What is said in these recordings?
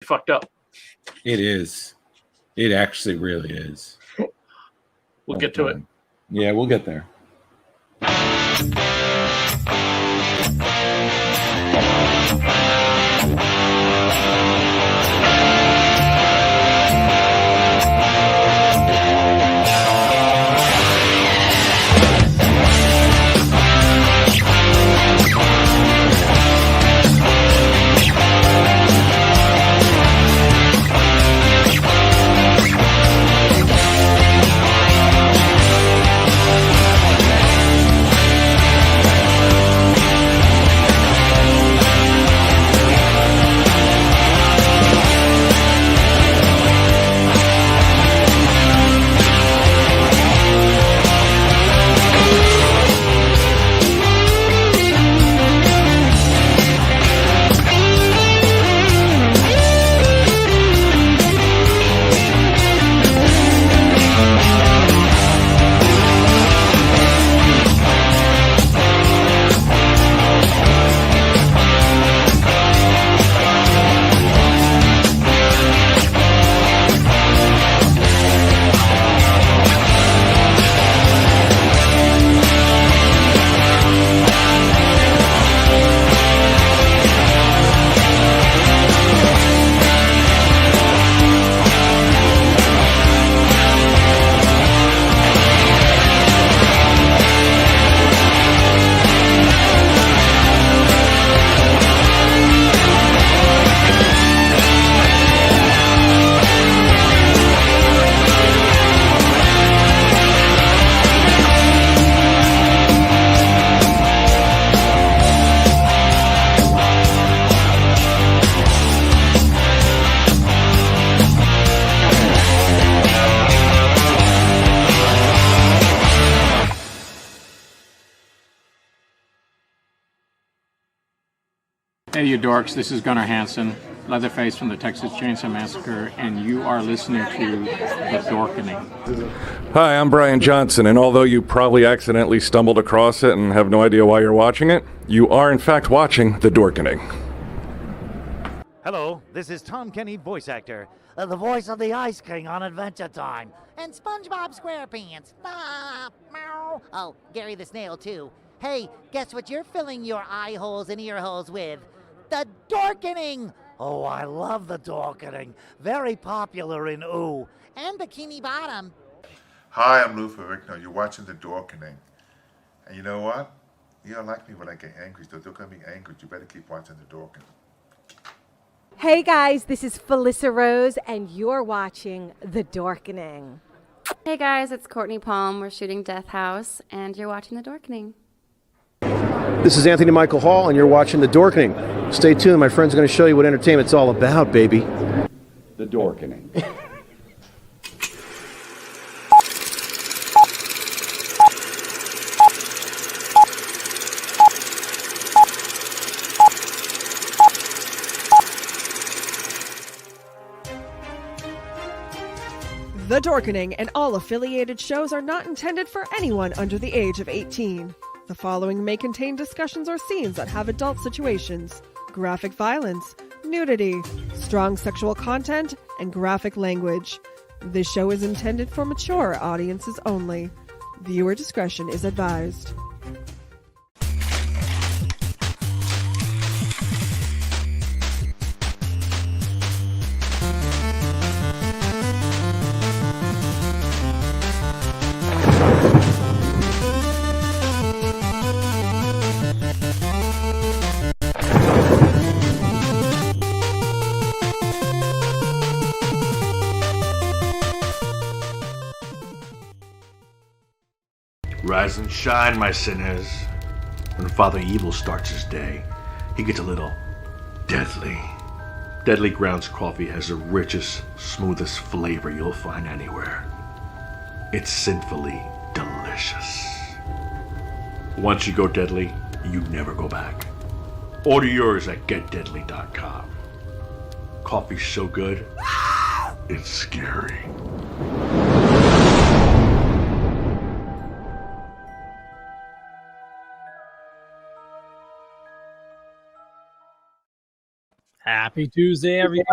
fucked up. It is. It actually really is. We'll get to it. Yeah, we'll get there. Hey, you dorks, this is Gunnar Hansen, Leatherface from the Texas Chainsaw Massacre, and you are listening to The Dorkening. Hi, I'm Brian Johnson, and although you probably accidentally stumbled across it and have no idea why you're watching it, you are in fact watching The Dorkening. Hello, this is Tom Kenny, voice actor, the voice of the Ice King on Adventure Time, and SpongeBob SquarePants. Meow. Oh, Gary the Snail, too. Hey, guess what you're filling your eye holes and ear holes with? The Dorkening! Oh, I love the Dorkening. Very popular in Ooh. And Bikini Bottom. Hi, I'm Lou Ferrigno. You're watching The Dorkening. And you know what? You don't like me when I get angry, so don't get me angry. You better keep watching The Dorkening. Hey guys, this is Felissa Rose, and you're watching The Dorkening. Hey guys, it's Courtney Palm. We're shooting Death House, and you're watching The Dorkening. This is Anthony Michael Hall, and you're watching The Dorkening. Stay tuned, my friend's going to show you what entertainment's all about, baby. The Dorkening. The Dorkening and all affiliated shows are not intended for anyone under the age of 18. The following may contain discussions or scenes that have adult situations, graphic violence, nudity, strong sexual content, and graphic language. This show is intended for mature audiences only. Viewer discretion is advised. Rise and shine, my sinners. When Father Evil starts his day, he gets a little deadly. Deadly Grounds coffee has the richest, smoothest flavor you'll find anywhere. It's sinfully delicious. Once you go deadly, you never go back. Order yours at getdeadly.com. Coffee's so good, it's scary. Happy Tuesday, everyone.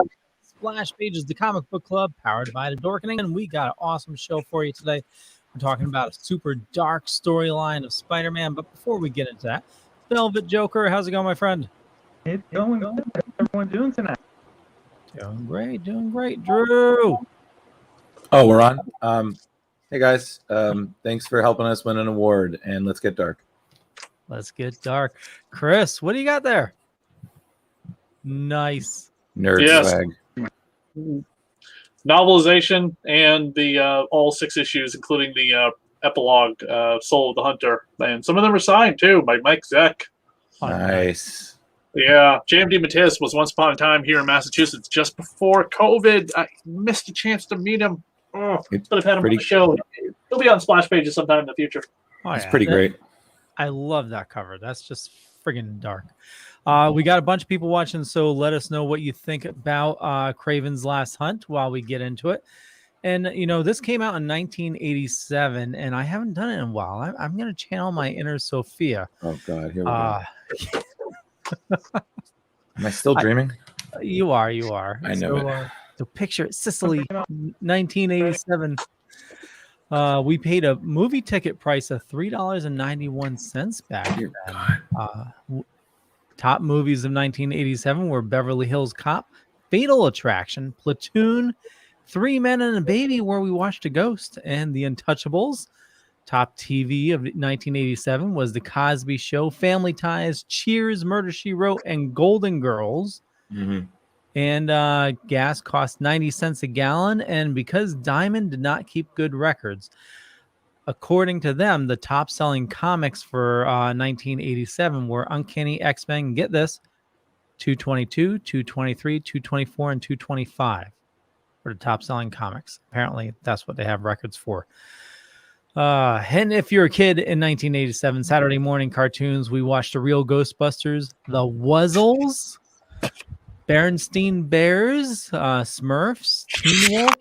Splash Pages, the comic book club powered by the Dorkening, and we got an awesome show for you today. We're talking about a super dark storyline of Spider-Man, but before we get into that, Velvet Joker, how's it going, my friend? It's going good. How's everyone doing tonight? Doing great. Drew! Oh, we're on? Hey, guys. Thanks for helping us win an award, and let's get dark. Let's get dark. Chris, what do you got there? Nice. Nerd swag. Novelization and the all 6 issues, including the epilogue, Soul of the Hunter. And some of them are signed, too, by Mike Zeck. Nice. Yeah, J.M. DeMatteis was once upon a time here in Massachusetts just before COVID. I missed a chance to meet him. Oh, but I've had him on the show. He'll be on Splash Pages sometime in the future. Oh, it's pretty great. I love that cover. That's just friggin' dark. We got a bunch of people watching, so let us know what you think about Kraven's Last Hunt while we get into it. And, you know, this came out in 1987, and I haven't done it in a while. I'm going to channel my inner Sophia. Oh, God. Here we go. Am I still dreaming? You are. I know it. So picture Sicily, 1987. We paid a movie ticket price of $3.91 back then. Top movies of 1987 were Beverly Hills Cop, Fatal Attraction, Platoon, 3 Men and a Baby, where we watched a ghost, and The Untouchables. Top TV of 1987 was The Cosby Show, Family Ties, Cheers, Murder, She Wrote, and Golden Girls. Mm-hmm. And gas cost 90 cents a gallon. And because Diamond did not keep good records, according to them, the top-selling comics for 1987 were Uncanny X-Men, get this, 222, 223, 224, and 225 were the top-selling comics. Apparently, that's what they have records for. And if you're a kid in 1987, Saturday morning cartoons, we watched The Real Ghostbusters, The Wuzzles, Berenstain Bears, Smurfs, Teen Wolf,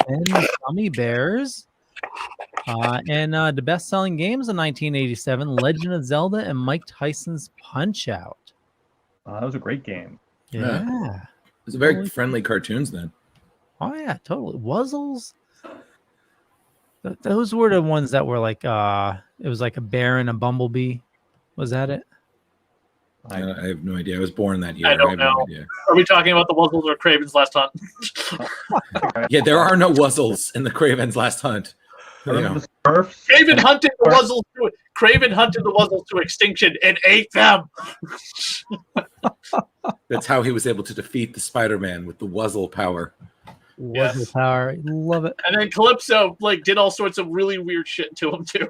and the Gummy Bears. And the best-selling games in 1987, Legend of Zelda and Mike Tyson's Punch-Out. That was a great game. Yeah. It was a very friendly cartoons then. Oh, yeah, totally. Wuzzles. Those were the ones that were like, it was like a bear and a bumblebee. Was that it? I have no idea. I was born that year. I don't know. No idea. Are we talking about the Wuzzles or Kraven's Last Hunt? Yeah, there are no Wuzzles in the Kraven's Last Hunt. Kraven hunted the Wuzzles. Kraven hunted the Wuzzles to extinction and ate them. That's how he was able to defeat the Spider-Man with the Wuzzle power. Wuzzle power, love it. And then Calypso did all sorts of really weird shit to him too.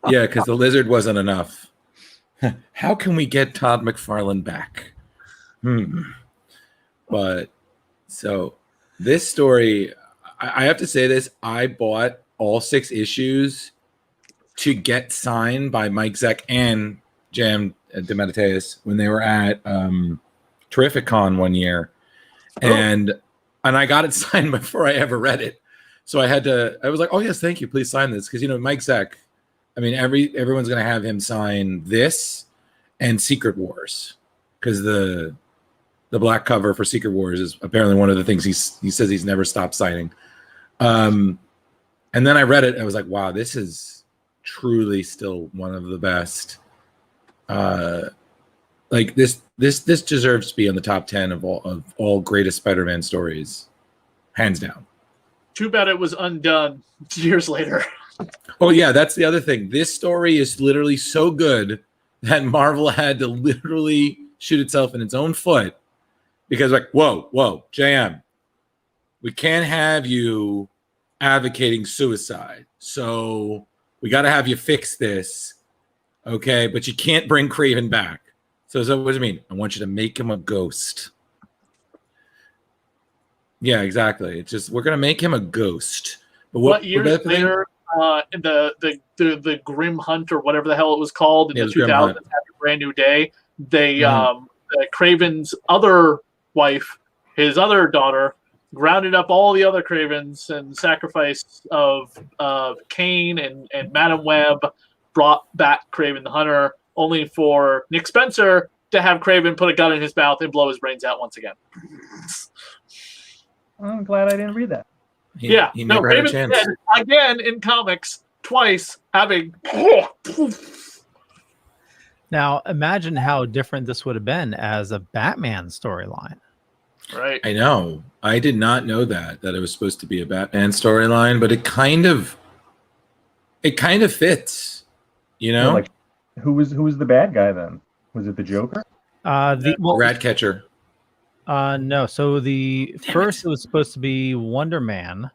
Yeah, because the lizard wasn't enough. How can we get Todd McFarlane back? But so this story, I have to say this, I bought all 6 issues to get signed by Mike Zeck and Jam DeMatteis when they were at Terrificon one year. And I got it signed before I ever read it. So I was like, oh yes, thank you, please sign this. Because Mike Zeck, I mean, everyone's gonna have him sign this and Secret Wars. Because the black cover for Secret Wars is apparently one of the things he says he's never stopped signing. And then I read it, and I was like, wow, this is truly still one of the best. This deserves to be on the top 10 of all greatest Spider-Man stories, hands down. Too bad it was undone years later. Oh yeah, that's the other thing. This story is literally so good that Marvel had to literally shoot itself in its own foot because whoa, JM, we can't have you advocating suicide. So we got to have you fix this. Okay, but you can't bring Kraven back. So what do you mean? I want you to make him a ghost. Yeah, exactly. It's just we're gonna make him a ghost. But what years later, the Grim Hunt or whatever the hell it was called in the 2000s, Happy Brand New Day. They Kraven's other wife, his other daughter, grounded up all the other Kravens and sacrifice of Kane and Madam Web brought back Kraven the Hunter, only for Nick Spencer to have Kraven put a gun in his mouth and blow his brains out once again. I'm glad I didn't read that. He never had a Kraven's chance. dead again in comics twice, having. Now, imagine how different this would have been as a Batman storyline. Right. I know. I did not know that it was supposed to be a Batman storyline, but it kind of fits, you know? Yeah, like, who was the bad guy then? Was it the Joker? Ratcatcher. No. So the first it was supposed to be Wonder Man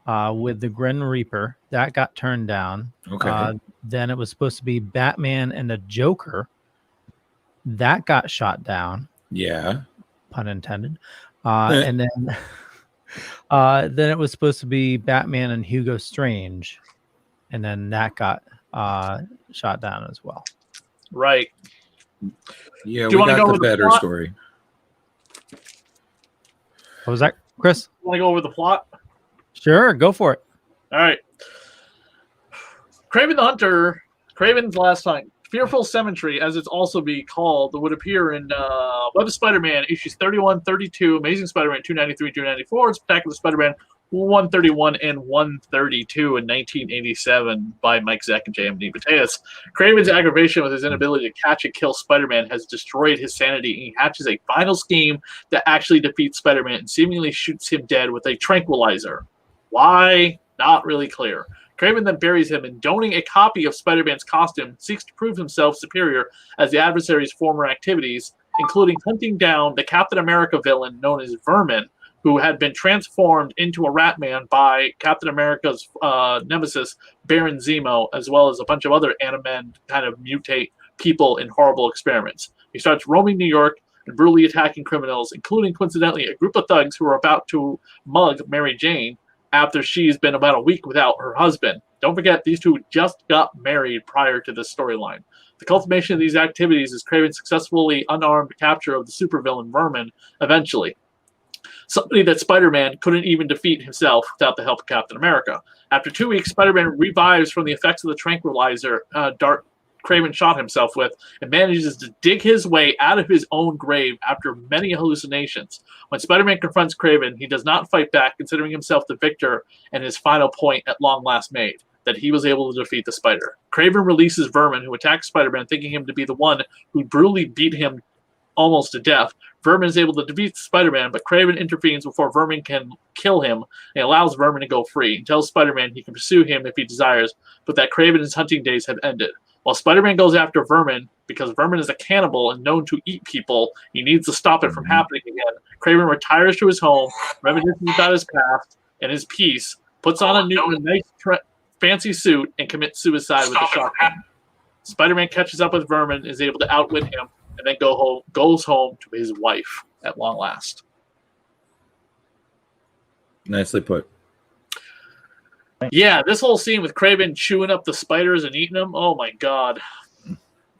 with the Grim Reaper. That got turned down. Okay. Then it was supposed to be Batman and the Joker. That got shot down. Yeah. Pun intended. And then it was supposed to be Batman and Hugo Strange. And then that got shot down as well. Right. Yeah, Do you we wanna got go the with the better plot? story. What was that, Chris? Want to go over the plot? Sure, go for it. All right. Kraven the Hunter, Kraven's last time. Fearful Cemetery, as it's also be called, would appear in Web of Spider-Man issues 31, 32, Amazing Spider-Man 293, 294, and Spectacular Spider-Man 131 and 132 in 1987 by Mike Zeck and DeMatteis. Kraven's aggravation with his inability to catch and kill Spider-Man has destroyed his sanity, and he hatches a final scheme that actually defeats Spider-Man and seemingly shoots him dead with a tranquilizer. Why? Not really clear. Kraven then buries him, and donning a copy of Spider-Man's costume, seeks to prove himself superior as the adversary's former activities, including hunting down the Captain America villain known as Vermin, who had been transformed into a rat man by Captain America's nemesis, Baron Zemo, as well as a bunch of other Animen kind of mutate people in horrible experiments. He starts roaming New York and brutally attacking criminals, including, coincidentally, a group of thugs who are about to mug Mary Jane after she's been about a week without her husband. Don't forget, these two just got married prior to this storyline. The culmination of these activities is Kraven's successfully unarmed capture of the supervillain Vermin eventually. Somebody that Spider-Man couldn't even defeat himself without the help of Captain America. After 2 weeks, Spider-Man revives from the effects of the tranquilizer Kraven shot himself with and manages to dig his way out of his own grave after many hallucinations. When Spider-Man confronts Kraven, he does not fight back, considering himself the victor and his final point at long last made, that he was able to defeat the Spider. Kraven releases Vermin, who attacks Spider-Man, thinking him to be the one who brutally beat him almost to death. Vermin is able to defeat Spider-Man, but Kraven intervenes before Vermin can kill him and allows Vermin to go free and tells Spider-Man he can pursue him if he desires, but that Kraven's hunting days have ended. While Spider-Man goes after Vermin, because Vermin is a cannibal and known to eat people, he needs to stop it from happening again. Kraven retires to his home, reminiscing about his past and his peace, puts on a nice fancy suit, and commits suicide with a shotgun. Spider-Man catches up with Vermin, is able to outwit him, and then goes home to his wife at long last. Nicely put. Yeah, this whole scene with Kraven chewing up the spiders and eating them, oh my god.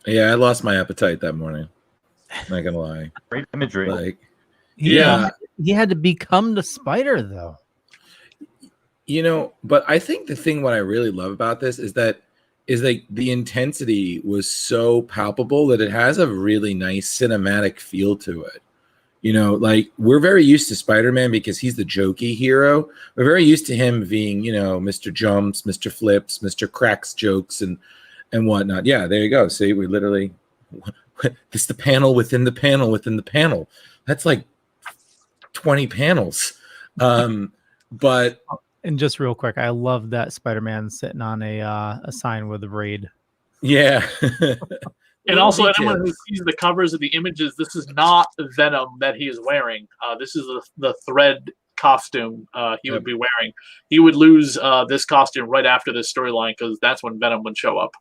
Yeah, I lost my appetite that morning. Not gonna lie. Great imagery. Like, He had to become the spider, though. You know, but I think the thing what I really love about this is like the intensity was so palpable that it has a really nice cinematic feel to it. You know, like we're very used to Spider-Man because he's the jokey hero. We're very used to him being, you know, Mr. Jumps, Mr. Flips, Mr. Cracks jokes and whatnot. Yeah, there you go. See, we literally this the panel within the panel within the panel. That's like 20 panels. But and just real quick, I love that Spider-Man sitting on a sign with a raid. Yeah. And also, anyone who sees the covers of the images, this is not Venom that he is wearing. This is the thread costume he would be wearing. He would lose this costume right after this storyline because that's when Venom would show up.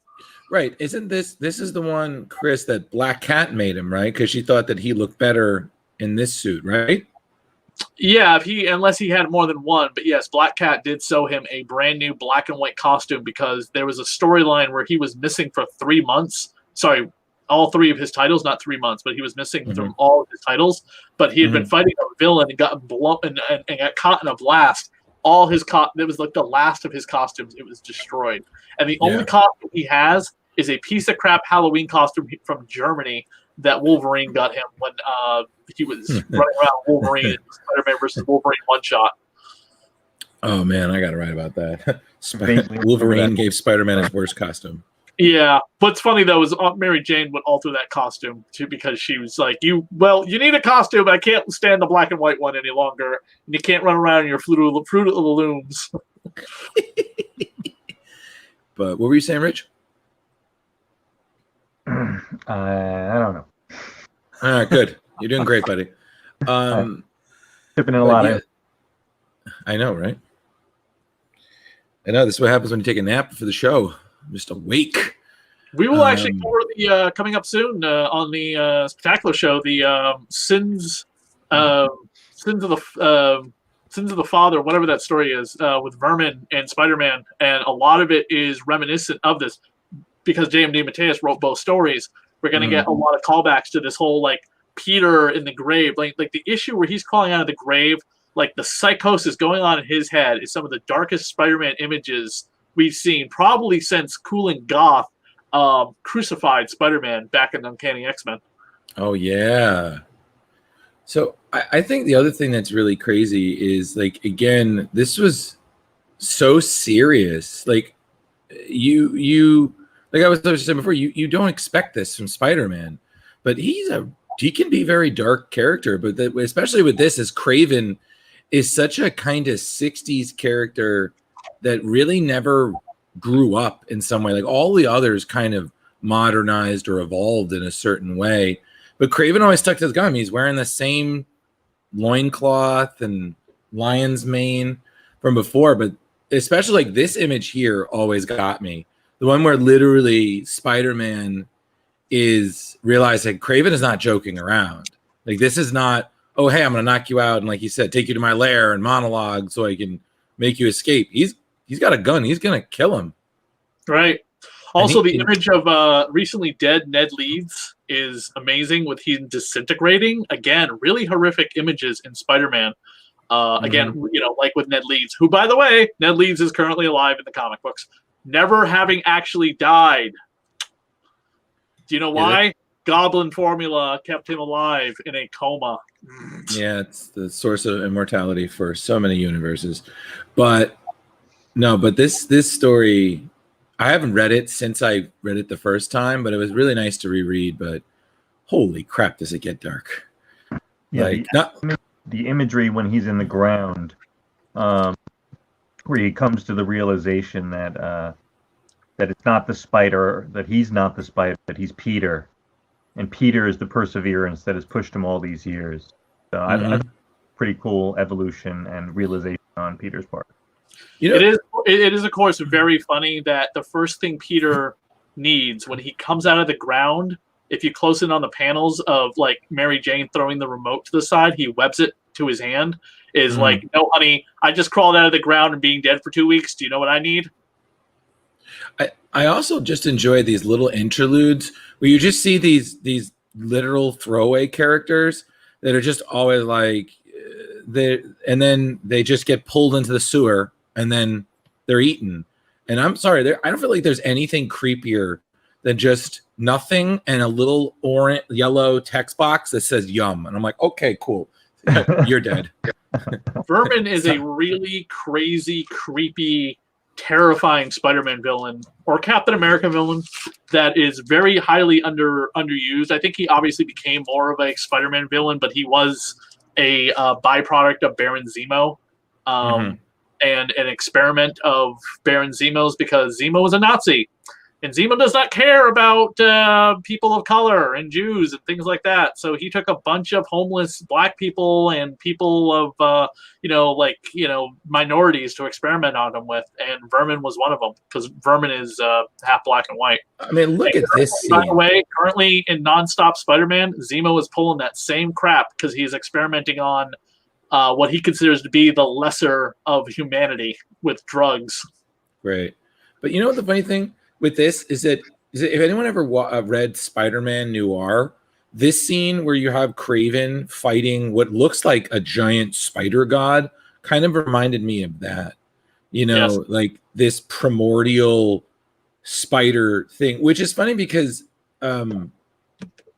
Right. Isn't this is the one, Chris, that Black Cat made him, right? Because she thought that he looked better in this suit, right? Yeah, unless he had more than one. But yes, Black Cat did sew him a brand new black and white costume because there was a storyline where he was missing for 3 months. Sorry, all 3 of his titles, not 3 months, but he was missing from all of his titles. But he had been fighting a villain and got blown and got caught in a blast. All his it was like the last of his costumes. It was destroyed, and the only costume he has is a piece of crap Halloween costume from Germany that Wolverine got him when he was running around Wolverine in Spider-Man versus Wolverine one-shot. Oh man, I got to write about that. Wolverine gave Spider-Man his worst costume. Yeah, what's funny though is Aunt Mary Jane would alter that costume too because she was like, "You need a costume. I can't stand the black and white one any longer, and you can't run around in your Fruit of the Looms." But what were you saying, Rich? I don't know. All right, good. You're doing great, buddy. Tipping in a lot. Yeah, I know, right? I know this is what happens when you take a nap for the show. I'm just awake. We will actually cover the coming up soon on the Spectacular show. The sins of the Father, whatever that story is, with Vermin and Spider-Man, and a lot of it is reminiscent of this because J.M. DeMatteis wrote both stories. We're going to get a lot of callbacks to this whole like Peter in the grave, like the issue where he's crawling out of the grave, like the psychosis going on in his head is some of the darkest Spider-Man images we've seen probably since Cooling Goth crucified Spider-Man back in Uncanny X-Men. Oh yeah. So I think the other thing that's really crazy is like, again, this was so serious. Like you like I was saying before, you don't expect this from Spider-Man, but he can be a very dark character, but especially with this, as Kraven is such a kind of 60s character that really never grew up in some way. Like all the others kind of modernized or evolved in a certain way. But Kraven always stuck to his gun. He's wearing the same loincloth and lion's mane from before. But especially like this image here always got me. The one where literally Spider-Man is realizing Kraven is not joking around. Like this is not, oh, hey, I'm going to knock you out. And like you said, take you to my lair and monologue so I can make you escape. He's got a gun. He's going to kill him. Right. Also, the image of recently dead Ned Leeds is amazing with him disintegrating. Again, really horrific images in Spider-Man. Again, like with Ned Leeds, who, by the way, Ned Leeds is currently alive in the comic books, never having actually died. Do you know why? Goblin formula kept him alive in a coma. Yeah, it's the source of immortality for so many universes. But no, but this story, I haven't read it since I read it the first time, but it was really nice to reread. But holy crap, does it get dark? Yeah, like the imagery when he's in the ground, where he comes to the realization that it's not the spider, that he's not the spider, that he's Peter, and Peter is the perseverance that has pushed him all these years. So I pretty cool evolution and realization on Peter's part. It is, of course, very funny that the first thing Peter needs when he comes out of the ground, if you close in on the panels of like Mary Jane throwing the remote to the side, he webs it to his hand, is like, no, honey, I just crawled out of the ground and being dead for 2 weeks. Do you know what I need? I also just enjoy these little interludes where you just see these literal throwaway characters that are just always like, and then they just get pulled into the sewer and then they're eaten. And I'm sorry, I don't feel like there's anything creepier than just nothing and a little orange, yellow text box that says yum. And I'm like, okay, cool. You're dead. Vermin is a really crazy, creepy, terrifying Spider-Man villain or Captain America villain that is very highly underused. I think he obviously became more of a Spider-Man villain, but he was a byproduct of Baron Zemo and an experiment of Baron Zemo's because Zemo was a Nazi. And Zemo does not care about people of color and Jews and things like that. So he took a bunch of homeless black people and people of, minorities to experiment on them with. And Vermin was one of them because Vermin is half black and white. I mean, look at this scene. By the way, currently in nonstop Spider-Man, Zemo is pulling that same crap because he's experimenting on what he considers to be the lesser of humanity with drugs. Right. But you know what the funny thing with this is that if anyone ever read Spider-Man Noir, this scene where you have Kraven fighting what looks like a giant spider god kind of reminded me of that. Yes. Like this primordial spider thing, which is funny because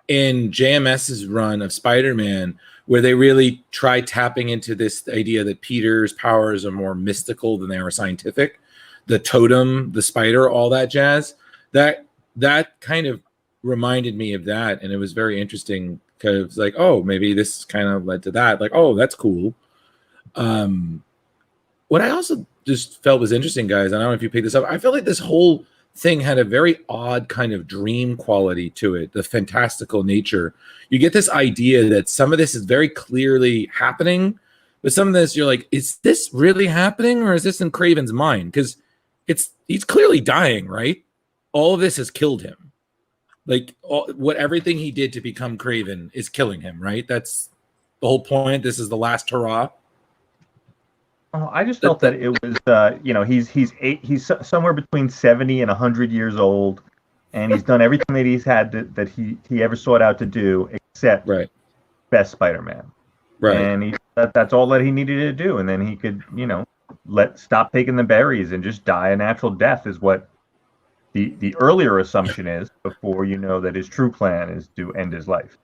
in JMS's run of Spider-Man, where they really try tapping into this idea that Peter's powers are more mystical than they are scientific. The totem, the spider, all that jazz. That kind of reminded me of that, and it was very interesting because it was like, oh, maybe this kind of led to that. Like, oh, that's cool. What I also just felt was interesting, guys, I don't know if you picked this up. I feel like this whole thing had a very odd kind of dream quality to it, the fantastical nature. You get this idea that some of this is very clearly happening, but some of this you're like, is this really happening, or is this in Kraven's mind? Because he's clearly dying, right? All of this has killed him. Like everything he did to become Kraven is killing him, right? That's the whole point. This is the last hurrah. Oh, I just felt that it was, he's somewhere between 70 and 100 years old, and he's done everything that he's had that he ever sought out to do, except best Spider-Man. Right. And that's all that he needed to do, and then he could, stop taking the berries and just die a natural death is what the earlier assumption is before you know that his true plan is to end his life.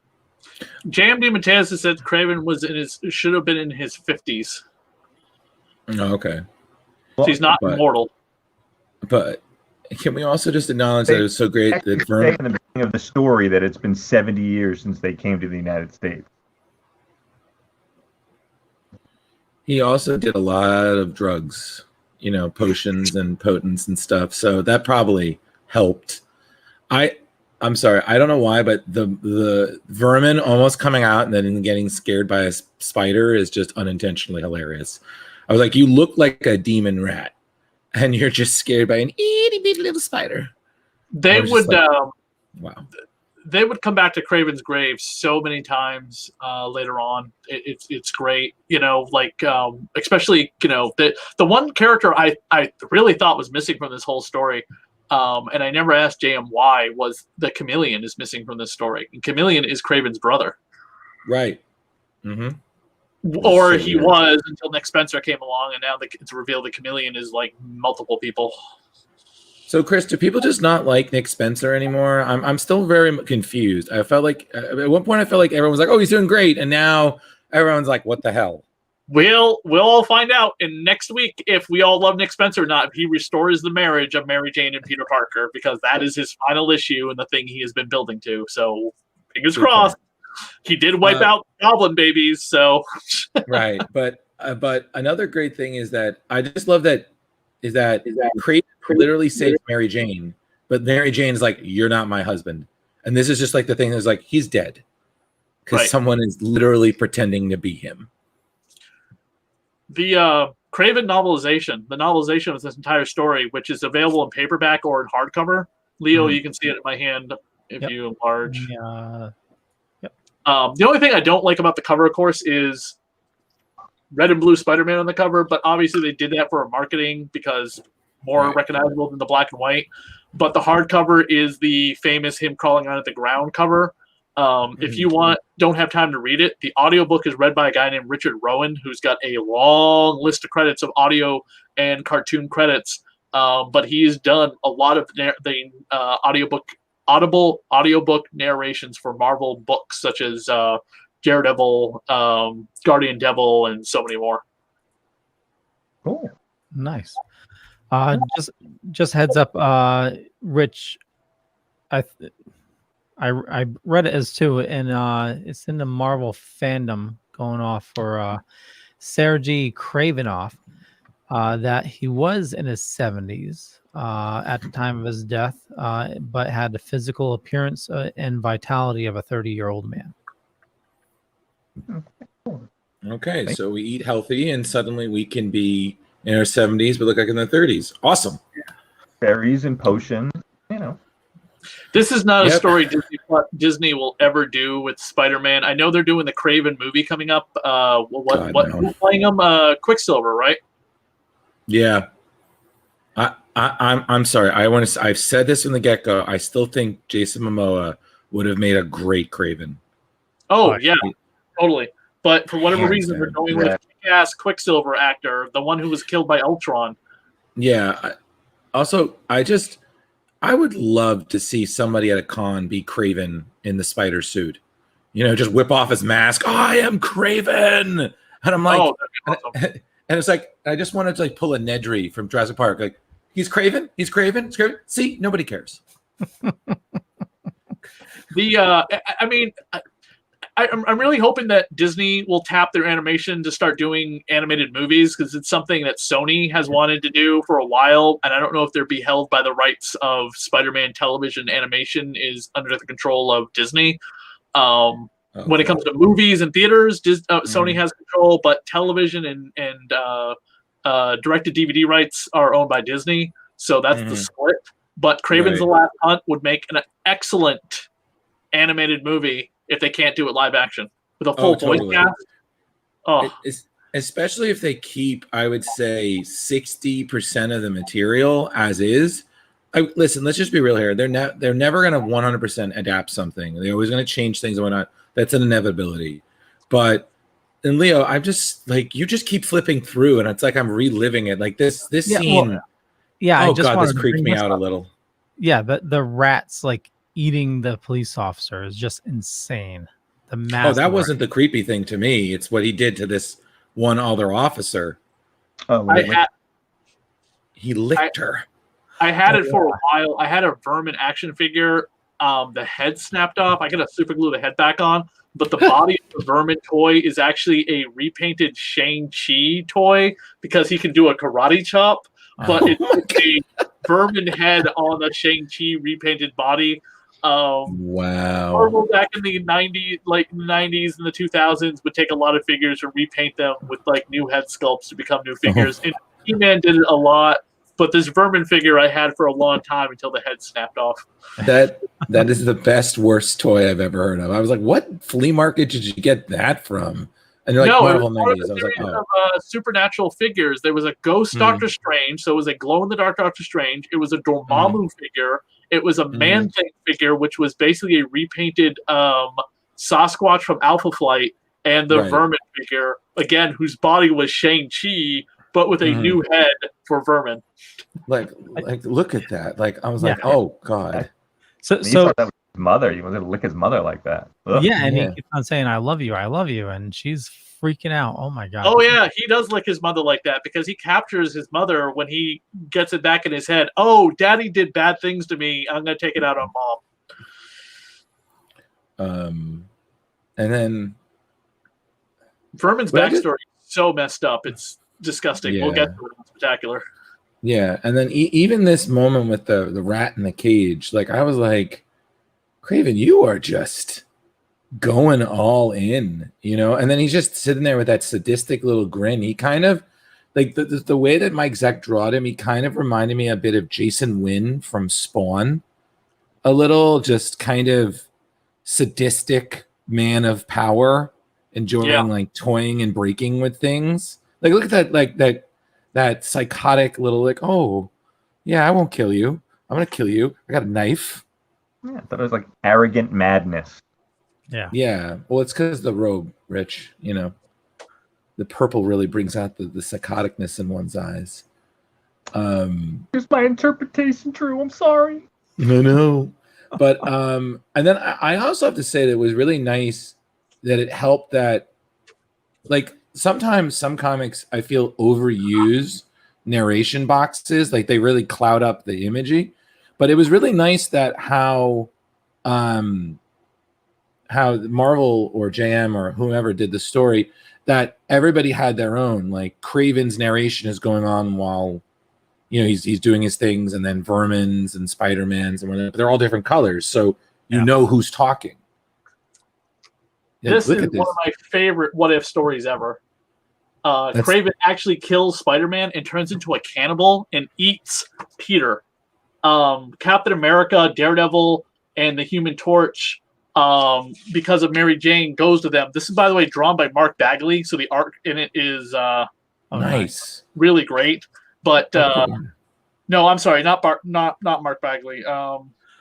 J.M. DeMatteis said Kraven should have been in his 50s. Oh, okay. So he's not immortal. But can we also just acknowledge that it was so great that Vermin, in the beginning of the story, that it's been 70 years since they came to the United States. He also did a lot of drugs, potions and potents and stuff. So that probably helped. I'm sorry, I don't know why, but the Vermin almost coming out and then getting scared by a spider is just unintentionally hilarious. I was like, you look like a demon rat, and you're just scared by an itty bitty little spider. They would, wow. They would come back to Kraven's grave so many times later on. It's great, especially the one character I really thought was missing from this whole story, and I never asked JM why, was the Chameleon is missing from this story. And Chameleon is Kraven's brother, right? Mm-hmm. Or he was until Nick Spencer came along, and now it's revealed the Chameleon is like multiple people. So, Chris, do people just not like Nick Spencer anymore? I'm still very confused. I felt like at one point I felt like everyone was like, "Oh, he's doing great," and now everyone's like, "What the hell?" We'll all find out in next week if we all love Nick Spencer or not. If he restores the marriage of Mary Jane and Peter Parker, because that is his final issue and the thing he has been building to. So, fingers crossed. He did wipe out goblin babies, so right. But another great thing is that I just love that Kraven literally saves Mary Jane, but Mary Jane is like, "You're not my husband," and this is just like the thing that's like he's dead because someone is literally pretending to be him. The Kraven novelization, the novelization of this entire story, which is available in paperback or in hardcover. Leo, you can see it in my hand if you enlarge. The only thing I don't like about the cover, of course, is red and blue Spider-Man on the cover, but obviously they did that for marketing because more recognizable than the black and white. But the hardcover is the famous him crawling onto the ground cover. If you don't have time to read it, the audiobook is read by a guy named Richard Rowan, who's got a long list of credits of audio and cartoon credits. But he's done a lot of the audible audiobook narrations for Marvel books such as Daredevil, Guardian Devil, and so many more. Cool. Nice. Just heads up, Rich. I read it as too, and it's in the Marvel fandom going off for Sergei Kravinoff, that he was in his 70s at the time of his death, but had the physical appearance and vitality of a 30-year-old man. Okay, so we eat healthy, and suddenly we can be in our 70s, but look like in the 30s. Awesome. Berries and potions, This is not a story Disney will ever do with Spider-Man. I know they're doing the Kraven movie coming up. Who's playing him? Quicksilver, right? Yeah. I'm sorry. I've said this from the get-go. I still think Jason Momoa would have made a great Kraven. Oh, yeah, totally. But for whatever reason, they're going with kick-ass Quicksilver actor, the one who was killed by Ultron. Yeah. Also, I would love to see somebody at a con be Kraven in the spider suit. You know, just whip off his mask. I am Kraven, and I'm like, and it's like I just wanted to like pull a Nedry from Jurassic Park. Like, he's Kraven. He's Kraven. He's Kraven. See, nobody cares. I mean, I'm really hoping that Disney will tap their animation to start doing animated movies, because it's something that Sony has wanted to do for a while, and I don't know if they're beheld by the rights of Spider-Man television animation is under the control of Disney. When it comes to movies and theaters, Sony has control, but television and direct-to-DVD rights are owned by Disney, so that's the split. But Kraven's the Last Hunt would make an excellent animated movie if they can't do it live action with a full voice cast. Especially if they keep, I would say, 60% of the material as is. Listen, let's just be real here. They're never going to 100% adapt something. They're always going to change things and whatnot. That's an inevitability. But in Leo, I'm just like, you just keep flipping through, and it's like I'm reliving it. Like this scene. I just God, this creeped me out a little. Yeah, the rats like eating the police officer is just insane. The mass. That wasn't the creepy thing to me. It's what he did to this one other officer. He licked her. I had it for a while. I had a Vermin action figure. The head snapped off. I gotta super glue the head back on. But the body of the Vermin toy is actually a repainted Shang-Chi toy because he can do a karate chop. But it's a Vermin head on a Shang-Chi repainted body. Wow. Marvel back in the 90s, like the 90s and the 2000s, would take a lot of figures and repaint them with like new head sculpts to become new figures. And He-Man did it a lot. But this Vermin figure I had for a long time until the head snapped off. That is the best, worst toy I've ever heard of. I was like, what flea market did you get that from? And they're like, Marvel 90s. I was like, of supernatural figures. There was a ghost Doctor Strange, so it was a glow-in-the-dark Doctor Strange. It was a Dormammu figure. It was a Man-Thing figure, which was basically a repainted Sasquatch from Alpha Flight, and the Vermin figure, again, whose body was Shang-Chi, but with a new head for Vermin. Like, look at that. Like, I was like, oh, God. So thought that was his mother. He was going to lick his mother like that. Ugh. Yeah, and he keeps on saying, I love you, and she's freaking out. Oh, my God. Oh, yeah, he does lick his mother like that because he captures his mother when he gets it back in his head. Oh, Daddy did bad things to me. I'm going to take it out on Mom. And then Vermin's backstory is so messed up. It's disgusting. Yeah. We'll get to it. It's spectacular. Yeah, and then even this moment with the rat in the cage, like I was like, Kraven, you are just going all in, you know? And then he's just sitting there with that sadistic little grin. He kind of, like the way that Mike Zeck drawed him, he kind of reminded me a bit of Jason Wynn from Spawn. A little just kind of sadistic man of power, enjoying like toying and breaking with things. Like, look at that, that psychotic little, like, oh, yeah, I won't kill you. I'm going to kill you. I got a knife. Yeah, I thought it was like arrogant madness. Yeah. Yeah. Well, it's because the robe, Rich, you know, the purple really brings out the psychoticness in one's eyes. Is my interpretation true? I'm sorry. No, no. But, and then I also have to say that it was really nice that it helped that, like, sometimes some comics I feel overuse narration boxes, like they really cloud up the imagery. But it was really nice that how Marvel or JM or whoever did the story, that everybody had their own. Like Kraven's narration is going on while, you know, he's doing his things, and then Vermin's and Spider-Man's and whatever. They're all different colors, so you know who's talking. Yeah, this is one of my favorite what if stories ever. Kraven actually kills Spider-Man and turns into a cannibal and eats Peter. Captain America, Daredevil, and the Human Torch, because of Mary Jane, goes to them. This is, by the way, drawn by Mark Bagley, so the art in it is nice, really great. But no, I'm sorry, not Mark Bagley.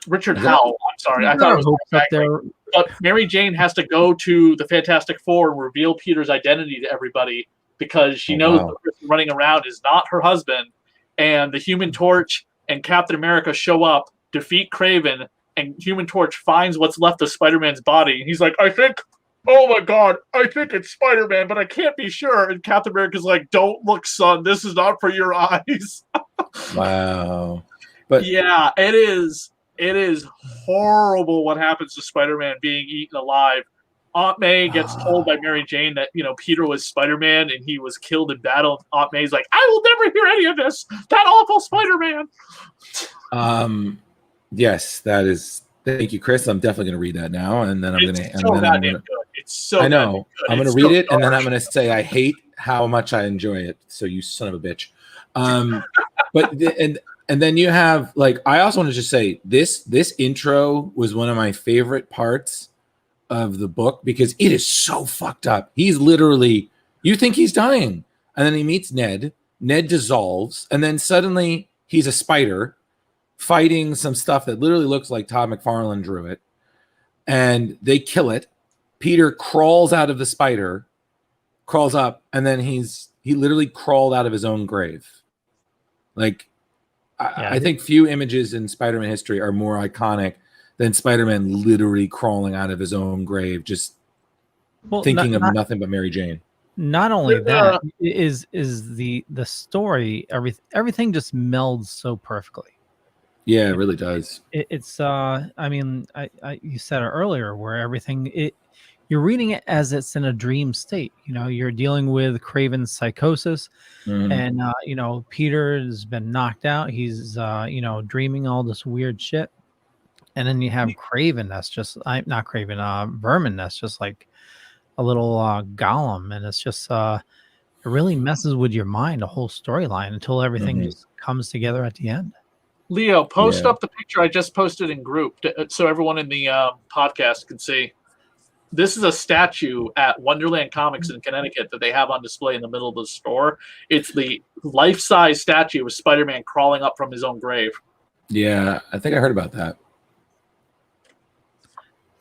Richard Howell. I'm sorry, I thought it was Mark Bagley. But Mary Jane has to go to the Fantastic Four and reveal Peter's identity to everybody because she knows the person running around is not her husband. And the Human Torch and Captain America show up defeat Kraven, and Human Torch finds what's left of Spider-Man's body. And he's like, oh my God, I think it's Spider-Man, but I can't be sure. And Captain America's like, don't look, son. This is not for your eyes. Wow. But yeah, it is horrible what happens to Spider-Man being eaten alive. Aunt May gets told by Mary Jane that, Peter was Spider-Man and he was killed in battle. Aunt May's like, I will never hear any of this. That awful Spider-Man. Yes, that is. Thank you, Chris. I'm definitely going to read that now, and then I'm going to. It's so. I know. Good. I'm going to read it, and then I'm going to say I hate how much I enjoy it. So you son of a bitch. But and then you have I also want to just say this intro was one of my favorite parts of the book because it is so fucked up. He's literally, you think he's dying, and then he meets Ned. Ned dissolves, and then suddenly he's a spider fighting some stuff that literally looks like Todd McFarlane drew it, and they kill it. Peter crawls out of the spider, crawls up, and then he literally crawled out of his own grave. I think few images in Spider-Man history are more iconic than Spider-Man literally crawling out of his own grave, just thinking of nothing but Mary Jane. Not only that is the story, everything just melds so perfectly. Yeah, it really does. It's I mean, you said it earlier where everything you're reading it as it's in a dream state. You're dealing with Kraven's psychosis, and Peter has been knocked out. He's dreaming all this weird shit, and then you have Kraven that's just not Kraven, Vermin that's just like a little golem, and it's just it really messes with your mind, the whole storyline until everything just comes together at the end. Leo, post up the picture I just posted in group so everyone in the podcast can see. This is a statue at Wonderland Comics in Connecticut that they have on display in the middle of the store. It's the life-size statue of Spider-Man crawling up from his own grave. Yeah, I think I heard about that.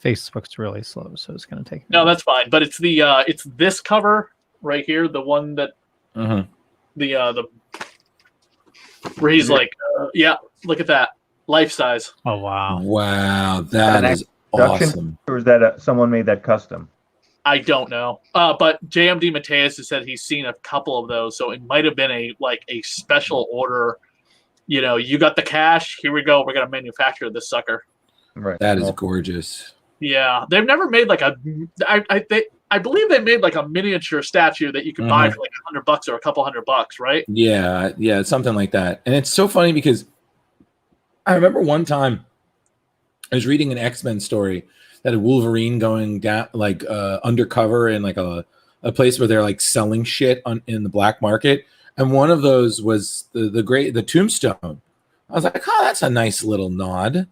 Facebook's really slow, so it's going to take. No, that's fine. But it's it's this cover right here, the one that the where he's like, look at that, life size. Oh wow, that is awesome. Or is that someone made that custom? I don't know. But JM DeMatteis has said he's seen a couple of those, so it might have been a special order. You got the cash. Here we go. We're gonna manufacture this sucker. Right. That is gorgeous. Yeah, they've never made I believe they made a miniature statue that you could buy for $100 or a couple $100, right? Yeah, something like that. And it's so funny because I remember one time I was reading an X-Men story that had Wolverine going down undercover in a place where they're selling shit in the black market, and one of those was the Tombstone. I was like, oh, that's a nice little nod.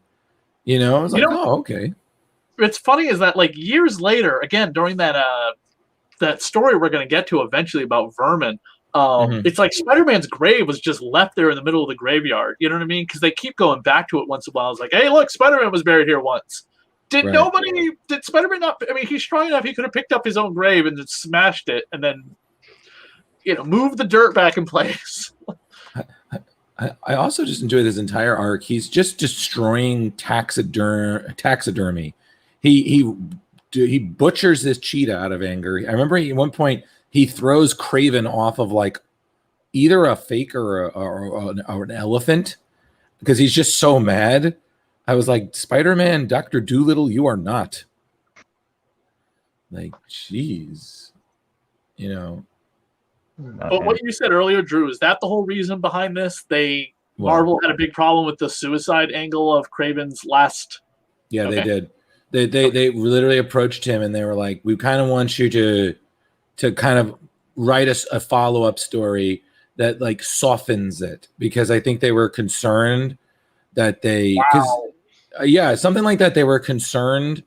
I was like, oh, okay. What's funny is that years later, again during that story we're going to get to eventually about Vermin, it's like Spider-Man's grave was just left there in the middle of the graveyard. You know what I mean? Because they keep going back to it once in a while. It's like, hey, look, Spider-Man was buried here once. Did Spider-Man not? I mean, he's strong enough. He could have picked up his own grave and just smashed it, and then moved the dirt back in place. I also just enjoy this entire arc. He's just destroying taxidermy. He butchers this cheetah out of anger. I remember at one point he throws Kraven off of either a fake or an elephant because he's just so mad. I was like, Spider-Man, Dr. Doolittle, you are not. Jeez. But what you said earlier, Drew, is that the whole reason behind this? Marvel had a big problem with the suicide angle of Kraven's last. Yeah, they did. They literally approached him and they were like, we kind of want you to kind of write us a follow-up story that softens it, because I think they were concerned that something like that. They were concerned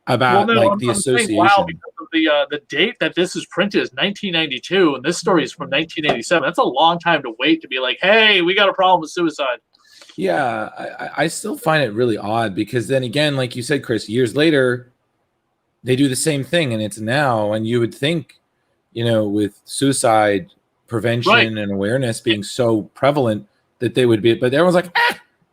about the association. Because of the date that this is printed is 1992, and this story is from 1987. That's a long time to wait to be like, hey, we got a problem with suicide. Yeah, I still find it really odd because then again, like you said, Chris, years later, they do the same thing and it's now, and you would think, with suicide prevention and awareness being so prevalent that they would be, but everyone's like,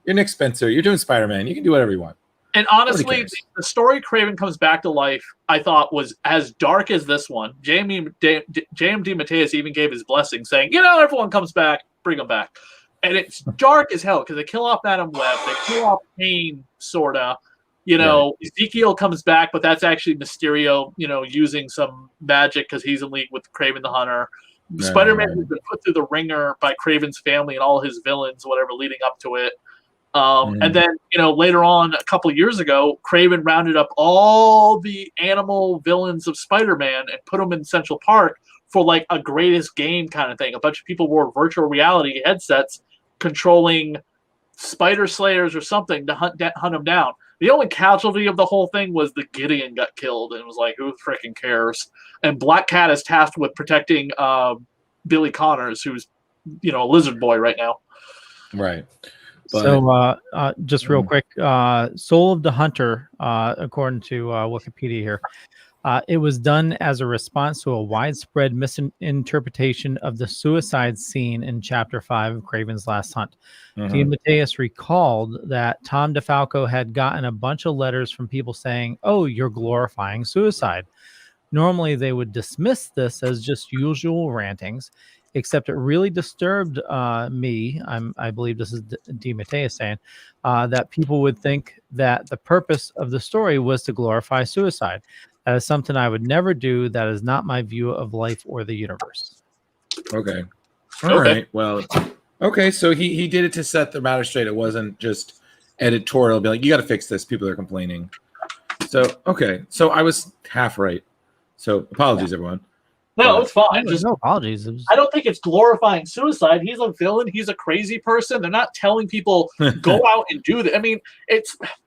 You're Nick Spencer. You're doing Spider-Man. You can do whatever you want. And honestly, the story Kraven comes back to life, I thought, was as dark as this one. J.M. DeMatteis even gave his blessing, saying, everyone comes back, bring them back. And it's dark as hell because they kill off Madam Web, they kill off Kane, sort of. Ezekiel comes back, but that's actually Mysterio, using some magic because he's in league with Kraven the Hunter. Spider-Man has been put through the ringer by Kraven's family and all his villains, whatever, leading up to it. And then, later on, a couple of years ago, Kraven rounded up all the animal villains of Spider-Man and put them in Central Park for like a greatest game kind of thing. A bunch of people wore virtual reality headsets controlling spider slayers or something to hunt them down. The only casualty of the whole thing was the Gideon got killed, and it was like, who freaking cares? And Black Cat is tasked with protecting Billy Connors, who's, a lizard boy right now. Right. So, just real quick, Soul of the Hunter, according to Wikipedia here, it was done as a response to a widespread misinterpretation of the suicide scene in Chapter 5 of Kraven's Last Hunt. DeMatteis recalled that Tom Defalco had gotten a bunch of letters from people saying, "Oh, you're glorifying suicide." Normally, they would dismiss this as just usual rantings, except it really disturbed me. I believe this is DeMatteis saying that people would think that the purpose of the story was to glorify suicide. That is something I would never do. That is not my view of life or the universe. Okay. All right. Well, okay. So he did it to set the matter straight. It wasn't just editorial. Be like, you got to fix this. People are complaining. So, okay. So I was half right. So apologies, everyone. No, it's fine. Just no apologies. I don't think it's glorifying suicide. He's a villain. He's a crazy person. They're not telling people go out and do that. I mean,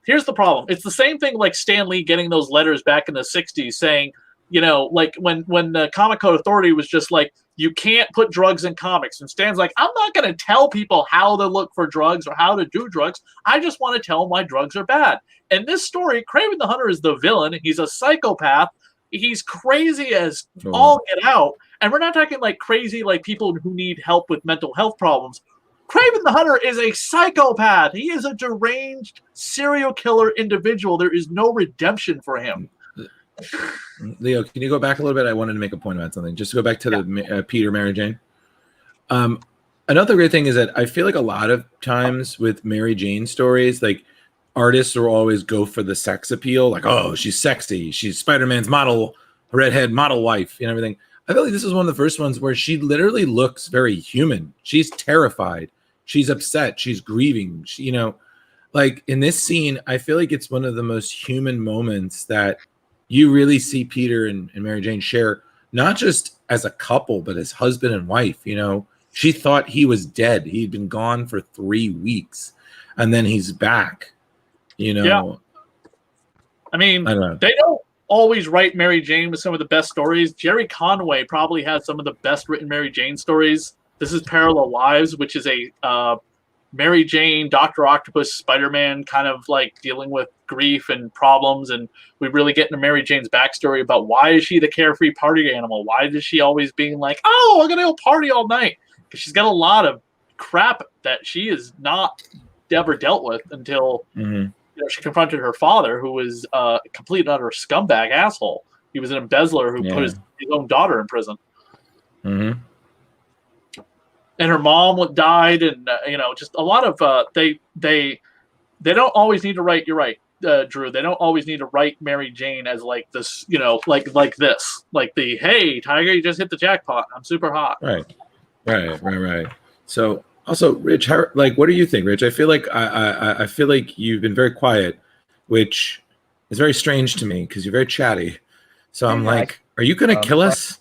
here's the problem. It's the same thing like Stan Lee getting those letters back in the 60s saying, like when the Comic Code Authority was just like, you can't put drugs in comics. And Stan's like, I'm not going to tell people how to look for drugs or how to do drugs. I just want to tell them why drugs are bad. And this story, Kraven the Hunter is the villain. He's a psychopath. He's crazy as all get out. And we're not talking like crazy like people who need help with mental health problems. Kraven the Hunter is a psychopath. He is a deranged serial killer individual. There is no redemption for him. Leo, can you go back a little bit? I wanted to make a point about something. Just to go back to the Peter, Mary Jane. Another great thing is that I feel like a lot of times with Mary Jane stories, like artists will always go for the sex appeal, like, oh, she's sexy, she's Spider-Man's model, redhead model wife, and everything. I feel like this is one of the first ones where she literally looks very human. She's terrified, she's upset, she's grieving. She, like in this scene, I feel like it's one of the most human moments that you really see Peter and Mary Jane share, not just as a couple, but as husband and wife. She thought he was dead. He'd been gone for 3 weeks, and then he's back. Yeah. I mean, they don't always write Mary Jane with some of the best stories. Jerry Conway probably has some of the best written Mary Jane stories. This is Parallel Lives, which is a Mary Jane, Dr. Octopus, Spider-Man kind of like dealing with grief and problems. And we really get into Mary Jane's backstory about why is she the carefree party animal? Why does she always being like, oh, I'm going to go party all night? Because she's got a lot of crap that she is not ever dealt with until she confronted her father, who was a complete and utter scumbag asshole. He was an embezzler who put his own daughter in prison. And her mom died, and just a lot of they don't always need to write. You're right, Drew. They don't always need to write Mary Jane as like this, like this, like the hey Tiger, you just hit the jackpot. I'm super hot. Right. So. Also, Rich, what do you think, Rich? I feel like I feel like you've been very quiet, which is very strange to me because you're very chatty. So I'm like, are you going to kill us?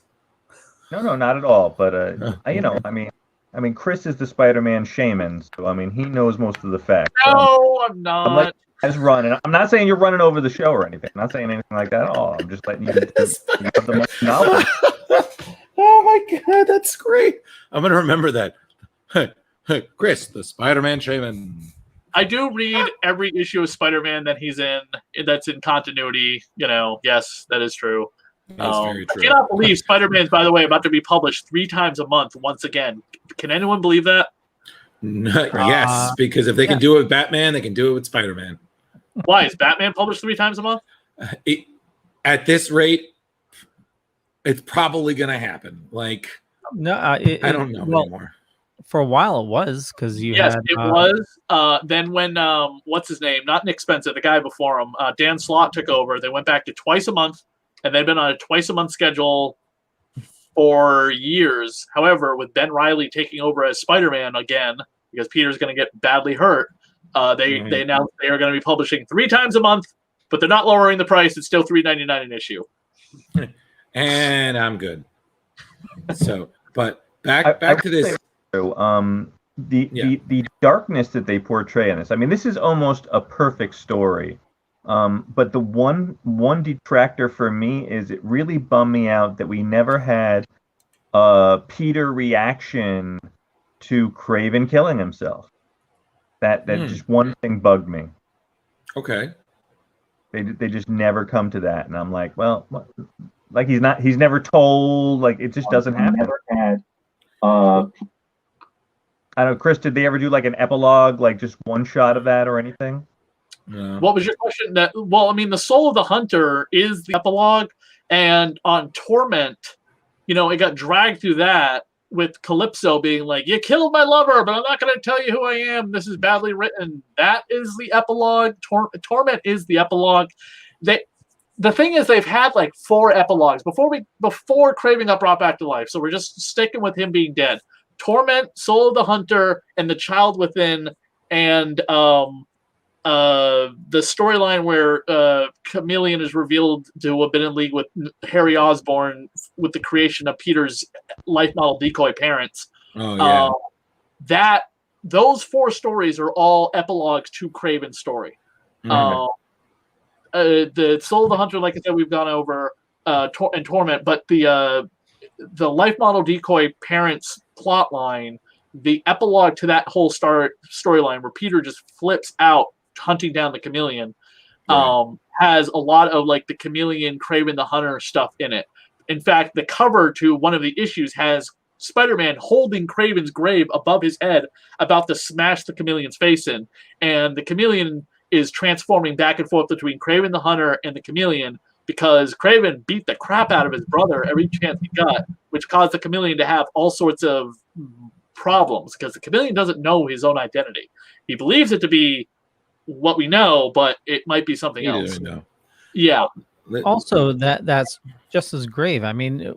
No, not at all. But I mean, Chris is the Spider-Man shaman, so I mean, he knows most of the facts. No, I'm not. I'm like, guys, running. I'm not saying you're running over the show or anything. I'm not saying anything like that at all. I'm just letting you have the most knowledge. Oh my God, that's great! I'm going to remember that. Chris, the Spider-Man shaman. I do read every issue of Spider-Man that he's in. That's in continuity. Yes, that is true. That's very true. I cannot believe Spider-Man's, by the way, about to be published 3 times a month once again. Can anyone believe that? Yes, because if they can do it with Batman, they can do it with Spider-Man. Why is Batman published 3 times a month? At this rate, it's probably going to happen. Like, No, I don't know anymore. For a while, it was because you Yes, had. it was. Then when what's his name? Not Nick Spencer, the guy before him, Dan Slott took over. They went back to twice a month, and they've been on a twice a month schedule for years. However, with Ben Reilly taking over as Spider-Man again, because Peter's going to get badly hurt, they announced they are going to be publishing 3 times a month, but they're not lowering the price. It's still $3.99 an issue. And I'm good. So, but back to this. The darkness that they portray in this. I mean, this is almost a perfect story. But the one detractor for me is it really bummed me out that we never had a Peter reaction to Kraven killing himself. That just one thing bugged me. Okay. They just never come to that, and I'm like, well, like he's never told, like it just doesn't happen. Never had. I don't know, Chris, did they ever do like an epilogue, like just one shot of that or anything? No. What was your question? Well, I mean, the Soul of the Hunter is the epilogue, and on Torment, it got dragged through that with Calypso being like, "You killed my lover, but I'm not going to tell you who I am. This is badly written." That is the epilogue. Torment is the epilogue. The thing is, they've had like 4 epilogues before Kraven got brought back to life. So we're just sticking with him being dead. Torment, Soul of the Hunter, and The Child Within, and the storyline where Chameleon is revealed to have been in league with Harry Osborn with the creation of Peter's life model decoy parents. Oh yeah. Those 4 stories are all epilogues to Kraven's story. The Soul of the Hunter, like I said, we've gone over and Torment, but the life model decoy parents plot line, the epilogue to that whole storyline where Peter just flips out hunting down the Chameleon, has a lot of like the Chameleon, Kraven the Hunter stuff in it. In fact, the cover to one of the issues has Spider-Man holding Kraven's grave above his head, about to smash the Chameleon's face in, and the Chameleon is transforming back and forth between Kraven the Hunter and the Chameleon because Kraven beat the crap out of his brother every chance he got, which caused the Chameleon to have all sorts of problems because the Chameleon doesn't know his own identity. He believes it to be what we know, but it might be something else. Yeah. Also, that's just as grave. I mean,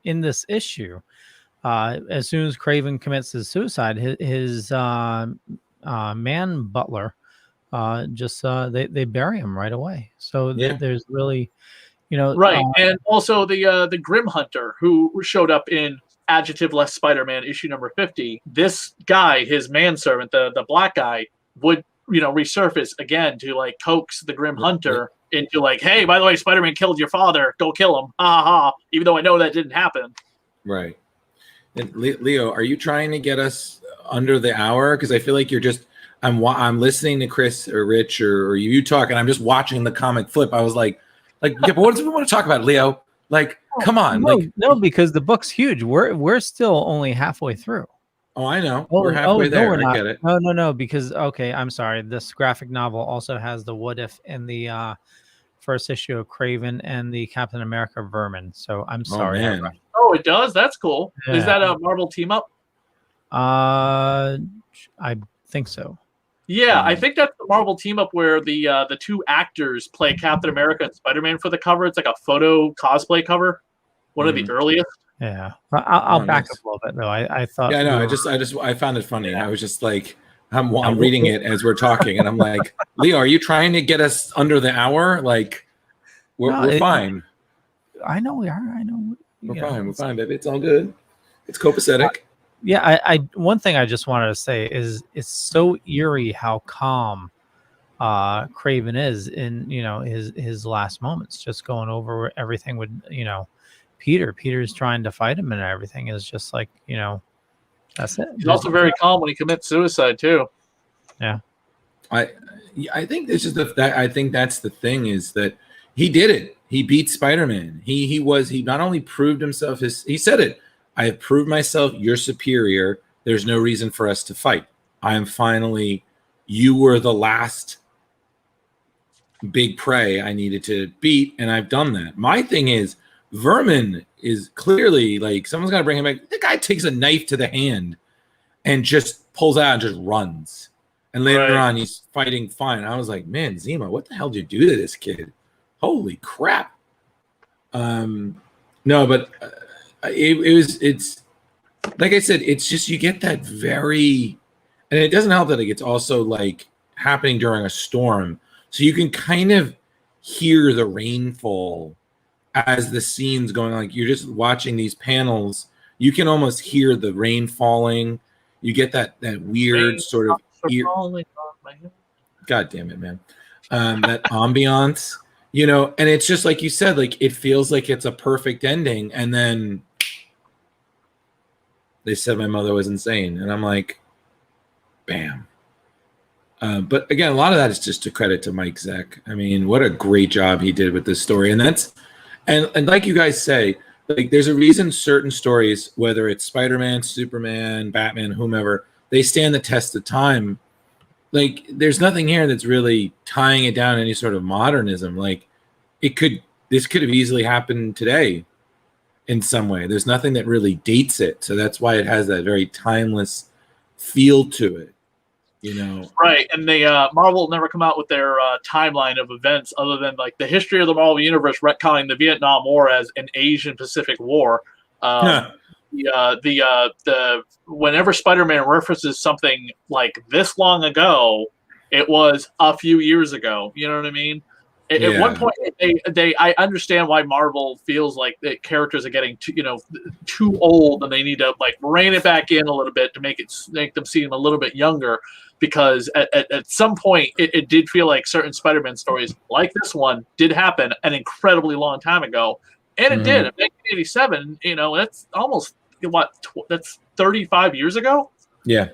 in this issue, as soon as Kraven commits his suicide, his man butler they bury him right away. So there's really, right. And also the Grim Hunter who showed up in Adjective Less Spider-Man issue number 50. This guy, his manservant, the black guy, would resurface again to like coax the Grim Hunter into like, hey, by the way, Spider-Man killed your father. Go kill him. Ha ha. Even though I know that didn't happen. Right. And Leo, are you trying to get us under the hour? Because I feel like you're just. I'm listening to Chris or Rich or you talk, and I'm just watching the comic flip. I was like, yeah, but what do we want to talk about, Leo? Like, come on, no, because the book's huge. We're still only halfway through. Oh, I know. We're halfway there. No, I get it. No, because I'm sorry. This graphic novel also has the What If in the first issue of Kraven and the Captain America Vermin. So I'm sorry. Oh, it does. That's cool. Yeah. Is that a Marvel team up? I think so. Yeah, I think that's the Marvel team up where the 2 actors play Captain America and Spider-Man for the cover. It's like a photo cosplay cover, one of the earliest. Yeah, I'll back up a little bit though. I thought. Yeah, no, I found it funny. I was just like, I'm reading it as we're talking, and I'm like, Leo, are you trying to get us under the hour? Like, we're fine. I know we are. I know we're fine. We're fine, baby. It's all good. It's copacetic. Yeah, I one thing I just wanted to say is it's so eerie how calm Kraven is in his last moments, just going over everything with Peter's trying to fight him and everything is just like that's it. He's also very calm when he commits suicide too. Yeah, I think this is I think that's the thing is that he did it. He beat Spider-Man. He not only proved himself he said it. I have proved myself your superior. There's no reason for us to fight. I am finally, you were the last big prey I needed to beat, and I've done that. My thing is, Vermin is clearly like, someone's got to bring him back. The guy takes a knife to the hand and just pulls out and just runs. And later on, he's fighting fine. I was like, man, Zima, what the hell did you do to this kid? Holy crap. No, but it's like I said, it's just, you get that very, and it doesn't help that it's also like happening during a storm. So you can kind of hear the rainfall as the scene's going on. Like, you're just watching these panels. You can almost hear the rain falling. You get that weird sort of ear. God damn it, man. That ambiance, you know, and it's just like you said, like, it feels like it's a perfect ending. And then they said my mother was insane. And I'm like, bam. But again, a lot of that is just to credit to Mike Zeck. I mean, what a great job he did with this story. And that's, and like you guys say, like, there's a reason certain stories, whether it's Spider-Man, Superman, Batman, whomever, they stand the test of time. Like, there's nothing here that's really tying it down to any sort of modernism. Like, this could have easily happened today in some way. There's nothing that really dates it. So that's why it has that very timeless feel to it. You know, right? And they Marvel never come out with their timeline of events other than like the history of the Marvel Universe retconning the Vietnam War as an Asian Pacific War. Whenever Spider-Man references something like this long ago, it was a few years ago. You know what I mean? At one point, I understand why Marvel feels like the characters are getting too old, and they need to like rein it back in a little bit to make them seem a little bit younger. Because at some point, it did feel like certain Spider-Man stories, like this one, did happen an incredibly long time ago, and it did in 1987. You know, that's almost that's 35 years ago. Yeah.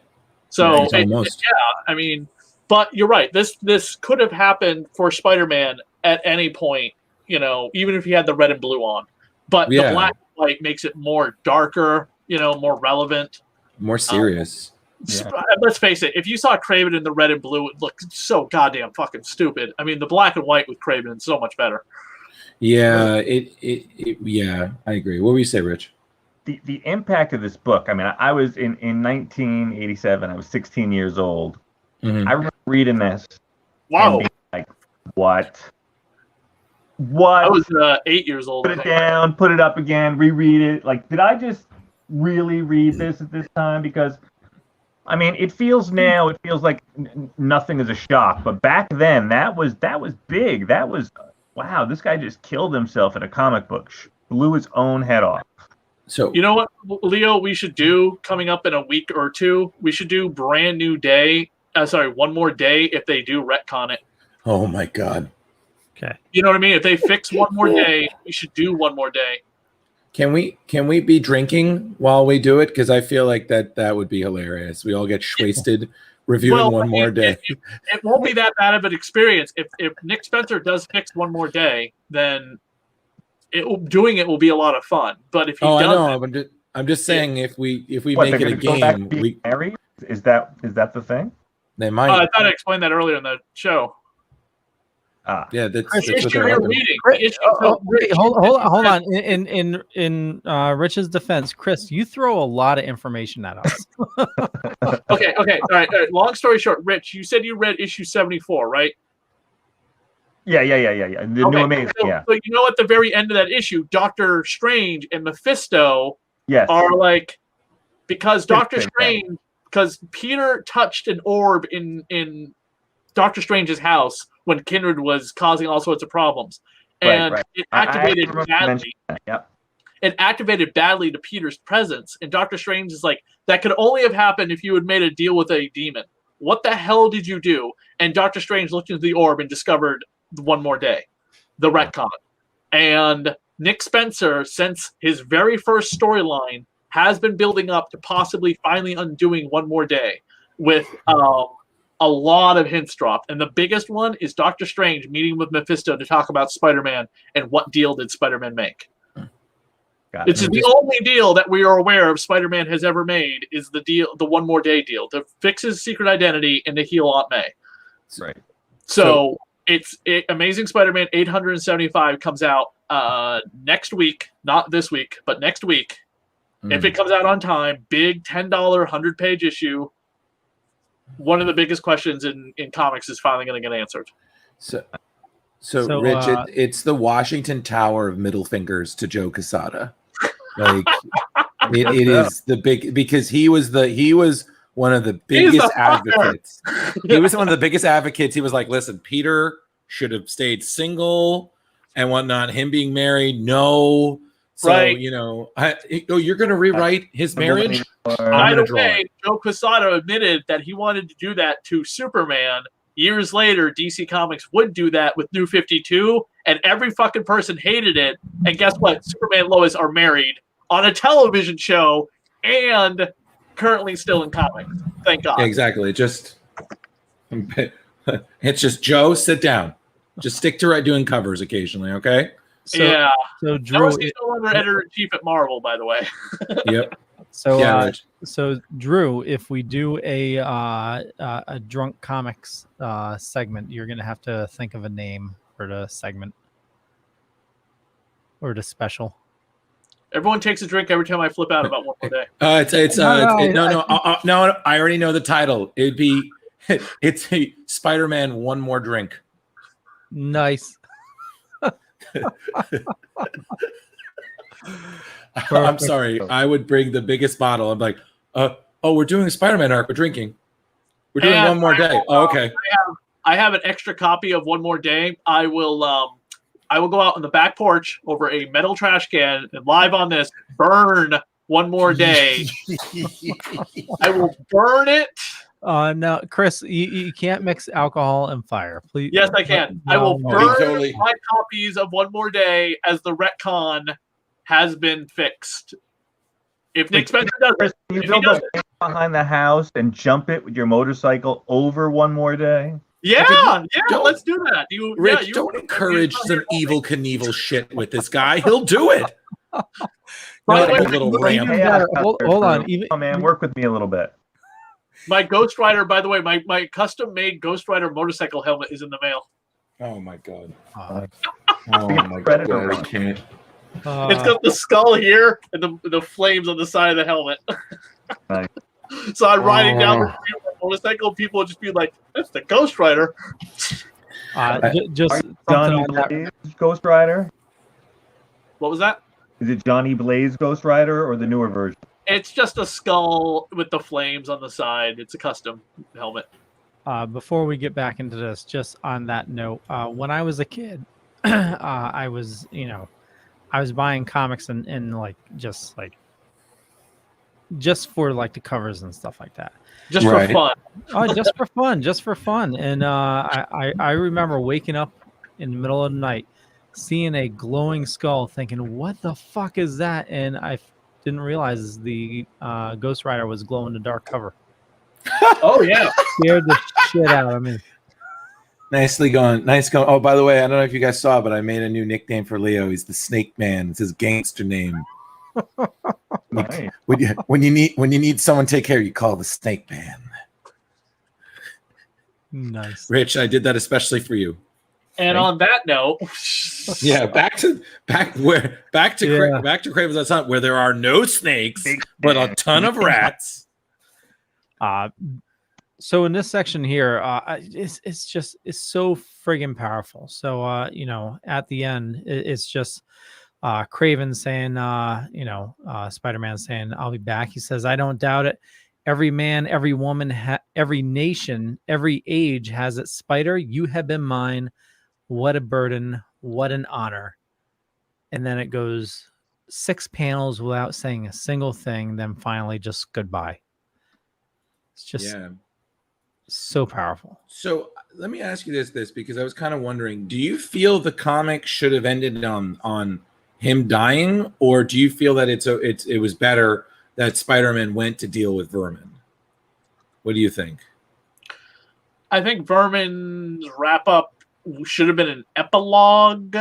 So I mean. But you're right. This could have happened for Spider-Man at any point, you know, even if he had the red and blue on. But the black and white makes it more darker, you know, more relevant, more serious. Let's face it. If you saw Kraven in the red and blue, it looked so goddamn fucking stupid. I mean, the black and white with Kraven is so much better. Yeah, yeah, I agree. What would you say, Rich? The impact of this book. I mean, I was in 1987. I was 16 years old. I remember reading this. Wow. And being like, what? I was 8 years old. Put it down, put it up again, reread it. Like, did I just really read this at this time? Because, I mean, it feels like nothing is a shock. But back then, that was big. That was, wow, this guy just killed himself in a comic book. Blew his own head off. So, you know what, Leo, we should do coming up in a week or two? We should do Brand New Day. One More Day if they do retcon it. Oh my God. Okay. You know what I mean? If they fix One More Day, we should do One More Day. Can we be drinking while we do it? Because I feel like that would be hilarious. We all get wasted reviewing One More Day. It won't be that bad of an experience. If Nick Spencer does fix One More Day, then doing it will be a lot of fun. But if he doesn't, I'm just saying if we What, make it a game, married? Is that the thing? They might. I thought I explained that earlier in the show. Yeah, that's Chris, what they're hold on. In Rich's defense, Chris, you throw a lot of information at us. Okay. All right. Long story short, Rich, you said you read issue 74, right? Yeah. The New Amazing. So you know, at the very end of that issue, Doctor Strange and Mephisto are like, because because Peter touched an orb in Doctor Strange's house when Kindred was causing all sorts of problems, and it activated badly. It activated badly to Peter's presence, and Doctor Strange is like, that could only have happened if you had made a deal with a demon. What the hell did you do? And Doctor Strange looked into the orb and discovered One More Day, the retcon. And Nick Spencer, since his very first storyline, has been building up to possibly finally undoing One More Day with a lot of hints dropped. And the biggest one is Doctor Strange meeting with Mephisto to talk about Spider-Man and what deal did Spider-Man make. It's the only deal that we are aware of Spider-Man has ever made is the one more day deal to fix his secret identity and to heal Aunt May. Right. So Amazing Spider-Man 875 comes out next week, not this week, but next week. If it comes out on time, big $10 100-page issue. One of the biggest questions in comics is finally going to get answered. So Rich, it's the Washington Tower of middle fingers to Joe Quesada. Like it is the big, because he was one of the biggest advocates. He was one of the biggest advocates. He was like, listen, Peter should have stayed single and whatnot. Him being married, no. So, right. You're going to rewrite his marriage? By the way, Joe Quesada admitted that he wanted to do that to Superman. Years later, DC Comics would do that with New 52, and every fucking person hated it. And guess what? Superman and Lois are married on a television show and currently still in comics. Thank God. Exactly. It's just, Joe, sit down. Just stick to doing covers occasionally, okay? So Drew, he's no longer editor-in-chief at Marvel, by the way. Yep. So Drew, if we do a drunk comics segment, you're gonna have to think of a name for the segment or the special. Everyone takes a drink every time I flip out about one more day. No. I already know the title. It's a Spider-Man One More Drink. Nice. I'm sorry. I would bring the biggest bottle. I'm like, we're doing a Spider-Man arc. We're drinking. We're doing one more day. Okay. I have an extra copy of One More Day. I will go out on the back porch over a metal trash can and live on this burn One More Day. I will burn it. No, Chris, you can't mix alcohol and fire, please. Yes, I can. I will burn my copies of One More Day as the retcon has been fixed. If Nick Spencer does it, you build a ramp behind the house and jump it with your motorcycle over One More Day. Let's do that. Rich, don't encourage some evil Knievel shit with this guy. He'll do it. Hold on. Oh man, work with me a little bit. My Ghost Rider, by the way, my custom-made Ghost Rider motorcycle helmet is in the mail. Oh my god. Oh my god. I can't. It's got the skull here and the flames on the side of the helmet. Nice. So I'm riding down the street with a motorcycle. People would just be like, "That's the Ghost Rider." Just Johnny Blaze Ghost Rider. What was that? Is it Johnny Blaze Ghost Rider or the newer version? It's just a skull with the flames on the side. It's a custom helmet. Before we get back into this, just on that note, when I was a kid, I was buying comics and just for like the covers and stuff like that. Just for fun. just for fun. And I remember waking up in the middle of the night, seeing a glowing skull, thinking, "What the fuck is that?" And I didn't realize the Ghost Rider was glow in the dark cover. Oh yeah, scared the shit out of me. Nicely gone. Nice going. Oh, by the way, I don't know if you guys saw, but I made a new nickname for Leo. He's the Snake Man. It's his gangster name. Nice. When you need someone to take care, you call the Snake Man. Nice. Rich, I did that especially for you. And on that note, back to Kraven's Hunt, where there are no snakes, but a ton of rats. So in this section here, it's so friggin' powerful. So at the end, it's just Kraven saying, Spider-Man saying, "I'll be back." He says, "I don't doubt it. Every man, every woman, every nation, every age has its Spider. You have been mine. What a burden, what an honor." And then it goes 6 panels without saying a single thing. Then finally just goodbye. It's just so powerful. So let me ask you this because I was kind of wondering, do you feel the comic should have ended on him dying, or do you feel that it was better that Spider-Man went to deal with Vermin? What do you think? I think Vermin's wrap up should have been an epilogue.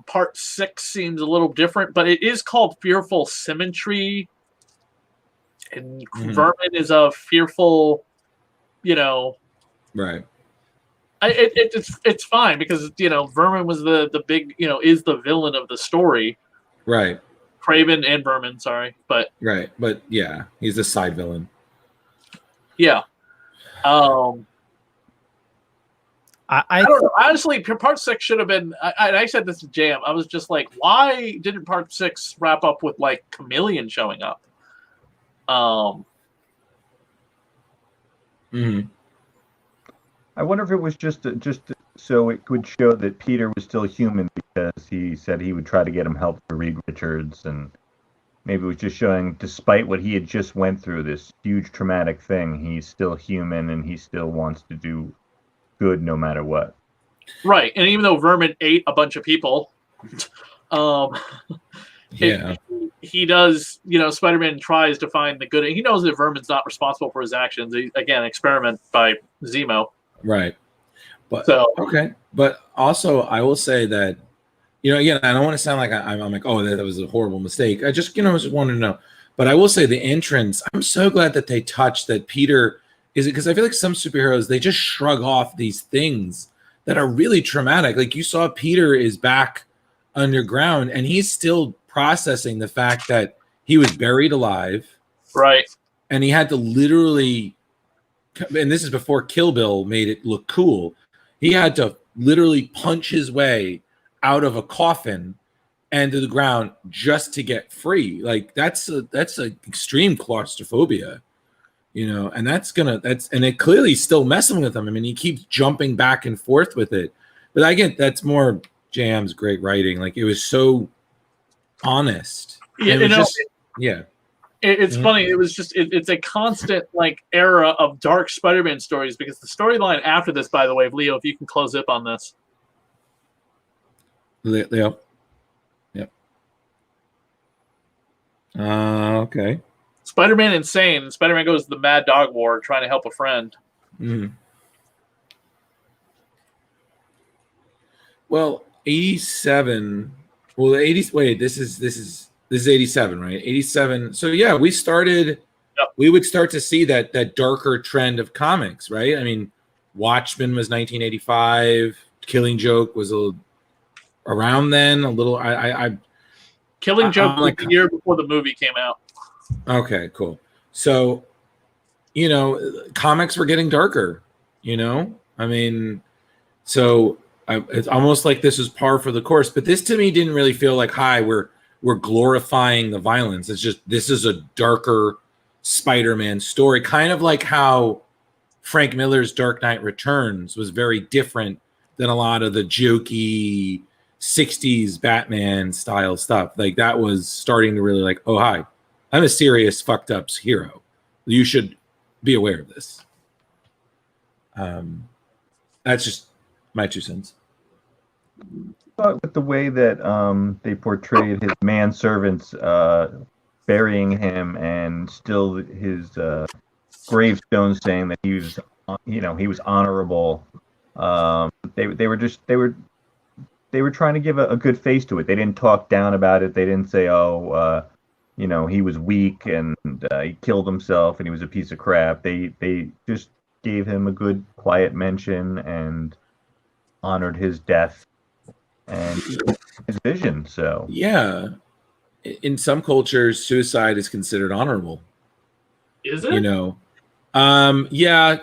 Part 6 seems a little different, but it is called Fearful Symmetry. And Vermin is a fearful, Right. It's fine because Vermin was the big is the villain of the story. Right. Kraven and Vermin, sorry, but right, but yeah, he's a side villain. Yeah. I don't know. Honestly, part 6 should have been. I said this to Jam. I was just like, why didn't part 6 wrap up with like Chameleon showing up? I wonder if it was just so it would show that Peter was still human, because he said he would try to get him help for Reed Richards, and maybe it was just showing, despite what he had just went through, this huge traumatic thing, he's still human and he still wants to do good no matter what. Right, and even though Vermin ate a bunch of people, he does. Spider-Man tries to find the good. He knows that Vermin's not responsible for his actions. Again, experiment by Zemo. Right. But okay. But also, I will say that, again, I don't want to sound like I'm like, oh, that was a horrible mistake. I just, just wanted to know. But I will say the entrance, I'm so glad that they touched that Peter is it, because I feel like some superheroes, they just shrug off these things that are really traumatic. Like you saw Peter is back underground and he's still processing the fact that he was buried alive. Right. And he had to literally, and this is before Kill Bill made it look cool, he had to literally punch his way out of a coffin and to the ground just to get free. Like that's a extreme claustrophobia, and and it clearly still messing with him. I mean, he keeps jumping back and forth with it, but I get that's more Jam's great writing. Like it was so honest. Yeah, It's funny. It was just it's a constant era of dark Spider-Man stories, because the storyline after this, by the way, Leo, if you can close up on this. Leo. Yep. Okay. Spider-Man insane. Spider-Man goes to the Mad Dog War trying to help a friend. Well, 87. Well, 80s. Wait, this is 87, right? 87. So yeah, we would start to see that darker trend of comics, right? I mean, Watchmen was 1985. Killing Joke was around then, a little. Killing Joke was the year before the movie came out. Okay, cool. So, comics were getting darker. I mean, so it's almost like this was par for the course. But this to me didn't really feel like, hi, we're glorifying the violence. It's just, this is a darker Spider-Man story, kind of like how Frank Miller's Dark Knight Returns was very different than a lot of the jokey 60s Batman style stuff. Like that was starting to really like, oh, hi, I'm a serious fucked up hero. You should be aware of this. That's just my 2 cents. With the way that they portrayed his manservants burying him, and still his gravestone saying that he was, he was honorable. They were trying to give a good face to it. They didn't talk down about it. They didn't say, he was weak and he killed himself and he was a piece of crap. They just gave him a good, quiet mention and honored his death and his vision. So yeah, in some cultures, suicide is considered honorable. Is it? Yeah.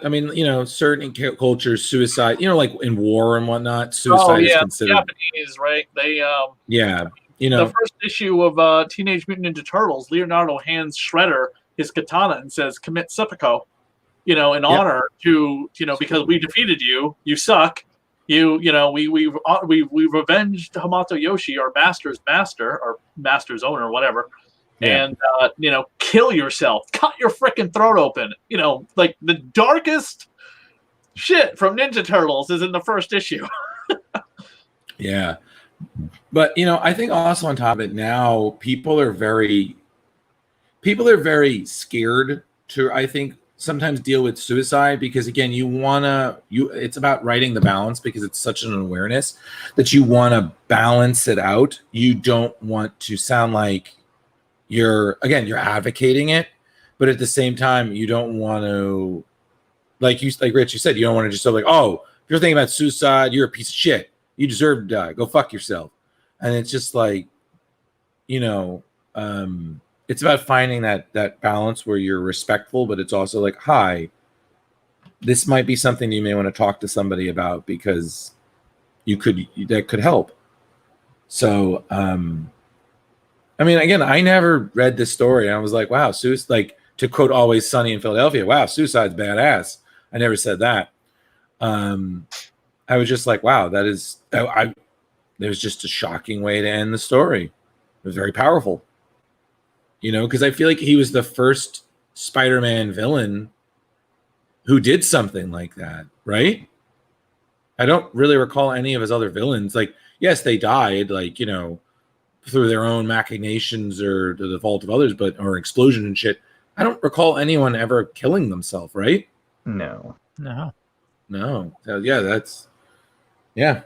I mean, certain cultures, suicide, like in war and whatnot, suicide is considered. Japanese, right? They yeah. The first issue of Teenage Mutant Ninja Turtles, Leonardo hands Shredder his katana and says, "Commit seppuku," in honor to, because we defeated you. You suck. We revenged Hamato Yoshi, our master's master, or master's owner, whatever. Yeah. And kill yourself, cut your freaking throat open. Like the darkest shit from Ninja Turtles is in the first issue. Yeah. But I think also on top of it now, people are very scared to, I think, sometimes deal with suicide because again, it's about writing the balance because it's such an awareness that you want to balance it out. You don't want to sound like you're advocating it, but at the same time, you don't want to, like Rich, you said, you don't want to just like, oh, if you're thinking about suicide, you're a piece of shit. You deserve to die. Go fuck yourself. And it's just like, it's about finding that balance where you're respectful, but it's also like, hi, this might be something you may want to talk to somebody about because that could help. So, I mean, again, I never read this story. I was like, wow, like to quote Always Sunny in Philadelphia, wow, suicide's badass. I never said that. I was just like, wow, it was just a shocking way to end the story. It was very powerful. Because I feel like he was the first Spider-Man villain who did something like that, right? I don't really recall any of his other villains. Like, yes, they died, like, through their own machinations or to the fault of others, or explosion and shit. I don't recall anyone ever killing themselves, right? No. So, yeah.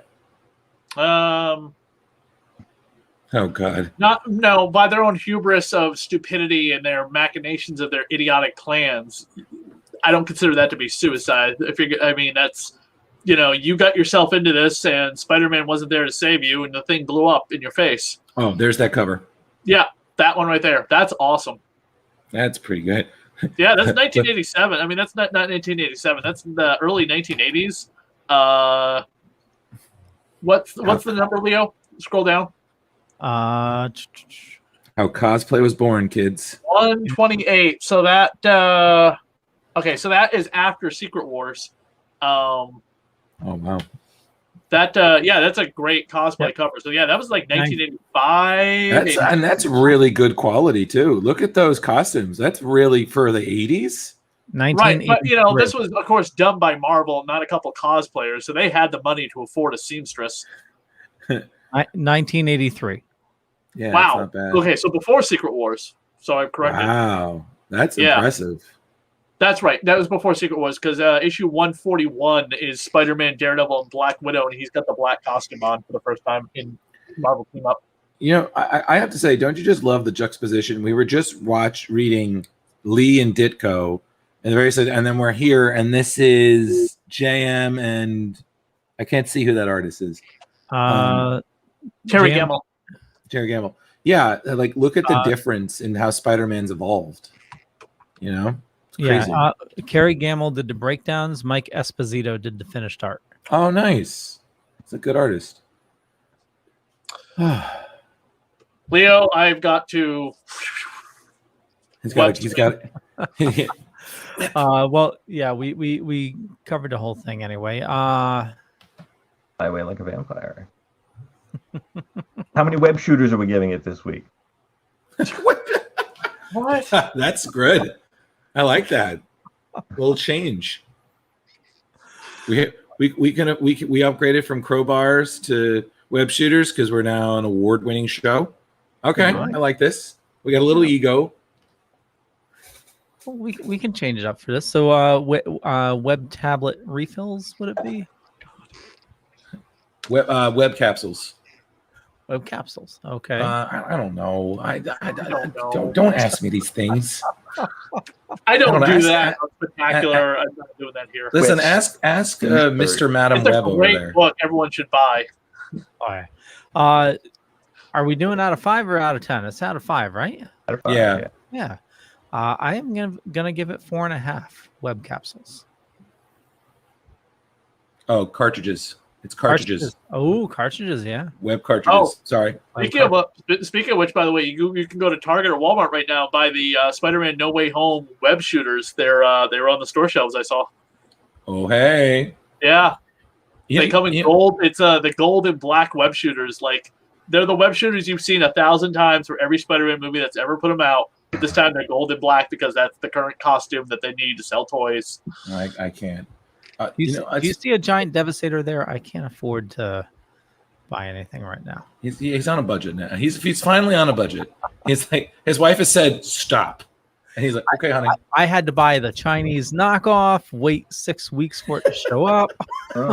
Oh God! By their own hubris of stupidity and their machinations of their idiotic plans, I don't consider that to be suicide. That's, you got yourself into this, and Spider-Man wasn't there to save you, and the thing blew up in your face. Oh, there's that cover. Yeah, that one right there. That's awesome. That's pretty good. Yeah, that's 1987. I mean, that's not 1987. That's the early 1980s. What's the number, Leo? Scroll down. How cosplay was born, kids. 128. So that so that is after Secret Wars. Oh wow. That's a great cosplay cover. So yeah, that was like 1985. And that's really good quality too. Look at those costumes. That's really for the 80s. Right, but this was of course done by Marvel, not a couple cosplayers, so they had the money to afford a seamstress. 1983. Yeah, wow. Not bad. Okay, so before Secret Wars. So I'm corrected. Wow, that's impressive. That's right. That was before Secret Wars because issue 141 is Spider-Man, Daredevil, and Black Widow, and he's got the black costume on for the first time in Marvel Team Up. I have to say, don't you just love the juxtaposition? We were just reading Lee and Ditko, and then we're here, and this is JM, and I can't see who that artist is. Terry Gamble. Terry Gamble. Yeah, like look at the difference in how Spider-Man's evolved. It's crazy. Yeah, Kerry Gamble did the breakdowns. Mike Esposito did the finished art. Oh, nice. It's a good artist. Leo, I've got to. He's got. Well, yeah, we covered the whole thing anyway. Highway like a vampire. How many web shooters are we giving it this week? What? That's good. I like that. We'll change. We upgraded from crowbars to web shooters because we're now an award-winning show. Okay, I like this. We got a little ego. Well, we can change it up for this. So web tablet refills, would it be? Web capsules. Web capsules. Okay. I don't know. I don't ask me these things. I don't do that. Spectacular. I'm not doing that here. Listen, ask Mr. Madam Web over there. It's a great book. Everyone should buy. All right. Are we doing out of 5 or out of 10? It's out of 5, right? Out of 5, yeah. I am gonna give it 4.5 web capsules. Oh, cartridges. It's cartridges. Oh, cartridges, yeah. Web cartridges. Oh, sorry. Speaking of which, by the way, you can go to Target or Walmart right now and buy the Spider-Man No Way Home web shooters. They were on the store shelves. I saw. Oh, hey. Yeah. They come in gold. It's the gold and black web shooters. Like they're the web shooters you've seen 1,000 times for every Spider-Man movie that's ever put them out. This time they're gold and black because that's the current costume that they need to sell toys. I can't. Do you see a giant Devastator there? I can't afford to buy anything right now. He's on a budget now. He's finally on a budget. He's like his wife has said stop. And he's like, okay, honey. I had to buy the Chinese knockoff, wait 6 weeks for it to show up.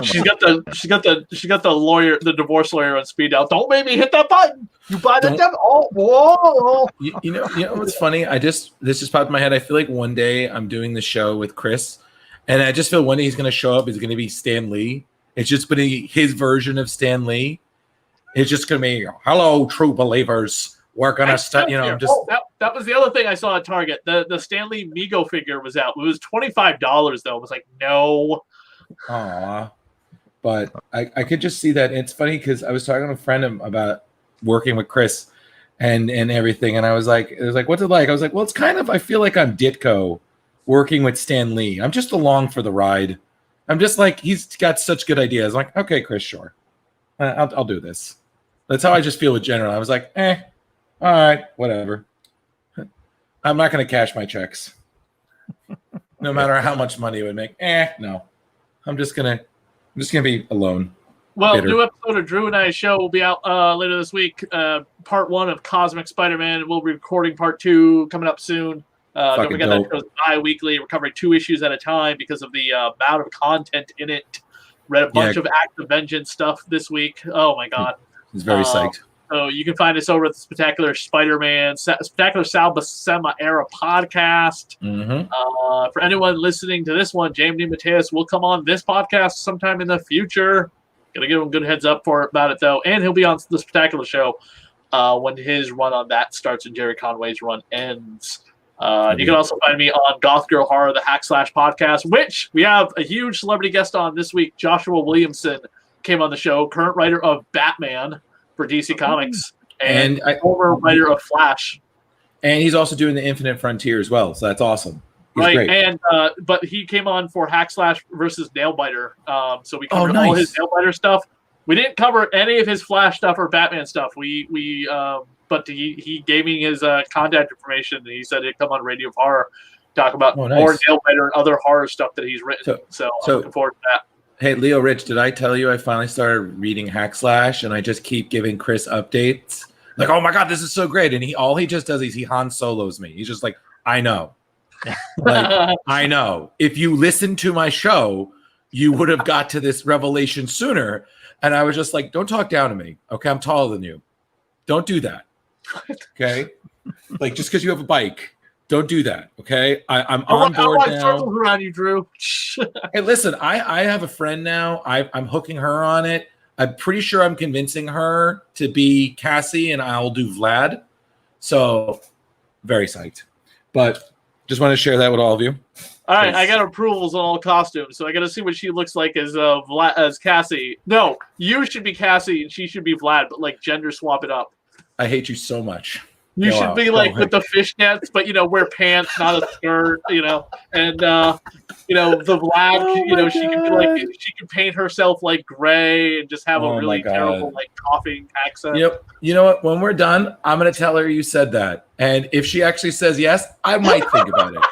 She's got the lawyer, the divorce lawyer on speed dial. Don't make me hit that button. You buy the devil. Oh, whoa. You know what's funny? This just popped in my head. I feel like one day I'm doing the show with Chris, and I just feel one day he's going to show up. It's going to be Stan Lee. It's just going to be his version of Stan Lee. It's just going to be, hello, true believers. We're going to start, that was the other thing I saw at Target. The Stanley Mego figure was out. It was $25 though. I was like, no. Aw. But I could just see that. It's funny because I was talking to a friend about working with Chris and everything, and I was like, what's it like? I was like, well, it's kind of, I feel like I'm Ditko working with Stan Lee. I'm just along for the ride. I'm just like, he's got such good ideas. I'm like, okay, Chris, sure. I'll do this. That's how I just feel with General. I was like, all right, whatever. I'm not going to cash my checks. No matter how much money it would make. No. I'm just gonna be alone. Well, bitter. New episode of Drew and I's show will be out later this week. Part 1 of Cosmic Spider-Man. We'll be recording part 2 coming up soon. Don't forget that show's bi-weekly. We're covering 2 issues at a time because of the amount of content in it. Read a bunch of Act of Vengeance stuff this week. Oh my god. He's very psyched. So you can find us over at the Spectacular Spider-Man, Spectacular Sal Buscema era podcast. Mm-hmm. For anyone listening to this one, James DeMatteis will come on this podcast sometime in the future. Gonna give him a good heads up about it though, and he'll be on the Spectacular show when his run on that starts and Jerry Conway's run ends. You can also find me on Goth Girl Horror, the Hack Slash podcast, which we have a huge celebrity guest on this week. Joshua Williamson came on the show, current writer of Batman for DC Comics, and former writer of Flash. And he's also doing the Infinite Frontier as well, so that's awesome. He's great. And but he came on for Hack Slash versus Nailbiter, so we covered all his Nailbiter stuff. We didn't cover any of his Flash stuff or Batman stuff. But he gave me his contact information, and he said he'd come on Radio of Horror, talk about more Nailbiter and other horror stuff that he's written. So I'm looking forward to that. Hey, Leo Rich, did I tell you I finally started reading Hack Slash, and I just keep giving Chris updates? Like, oh my God, this is so great. And all he just does is he Han Solos me. He's just like, I know. Like, I know. If you listened to my show, you would have got to this revelation sooner. And I was just like, don't talk down to me. Okay, I'm taller than you. Don't do that. Okay? Like, just because you have a bike. Don't do that, okay? I'm on board now. Circles around you, Drew. Hey, listen, I have a friend now. I'm hooking her on it. I'm pretty sure I'm convincing her to be Cassie, and I'll do Vlad. So, very psyched. But just want to share that with all of you. All right, I got approvals on all costumes, so I got to see what she looks like as Cassie. No, you should be Cassie, and she should be Vlad, but like gender swap it up. I hate you so much. You should be like with the fishnets, but wear pants, not a skirt, and the Vlad, she can be like, she can paint herself like gray and just have a really terrible like coughing accent. Yep. You know what? When we're done, I'm gonna tell her you said that, and if she actually says yes, I might think about it.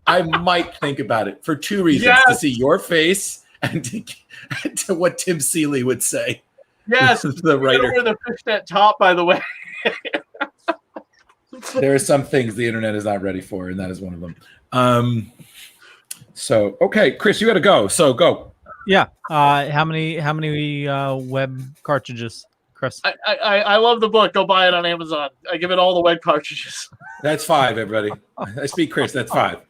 I might think about it for 2 reasons: to see your face and to what Tim Seeley would say. Yes, the writer. Wear the fishnet top, by the way. There are some things the internet is not ready for, and that is one of them. So, okay, Chris, you got to go. So go. Yeah. How many web cartridges, Chris? I love the book. Go buy it on Amazon. I give it all the web cartridges. That's 5, everybody. I speak Chris. That's 5.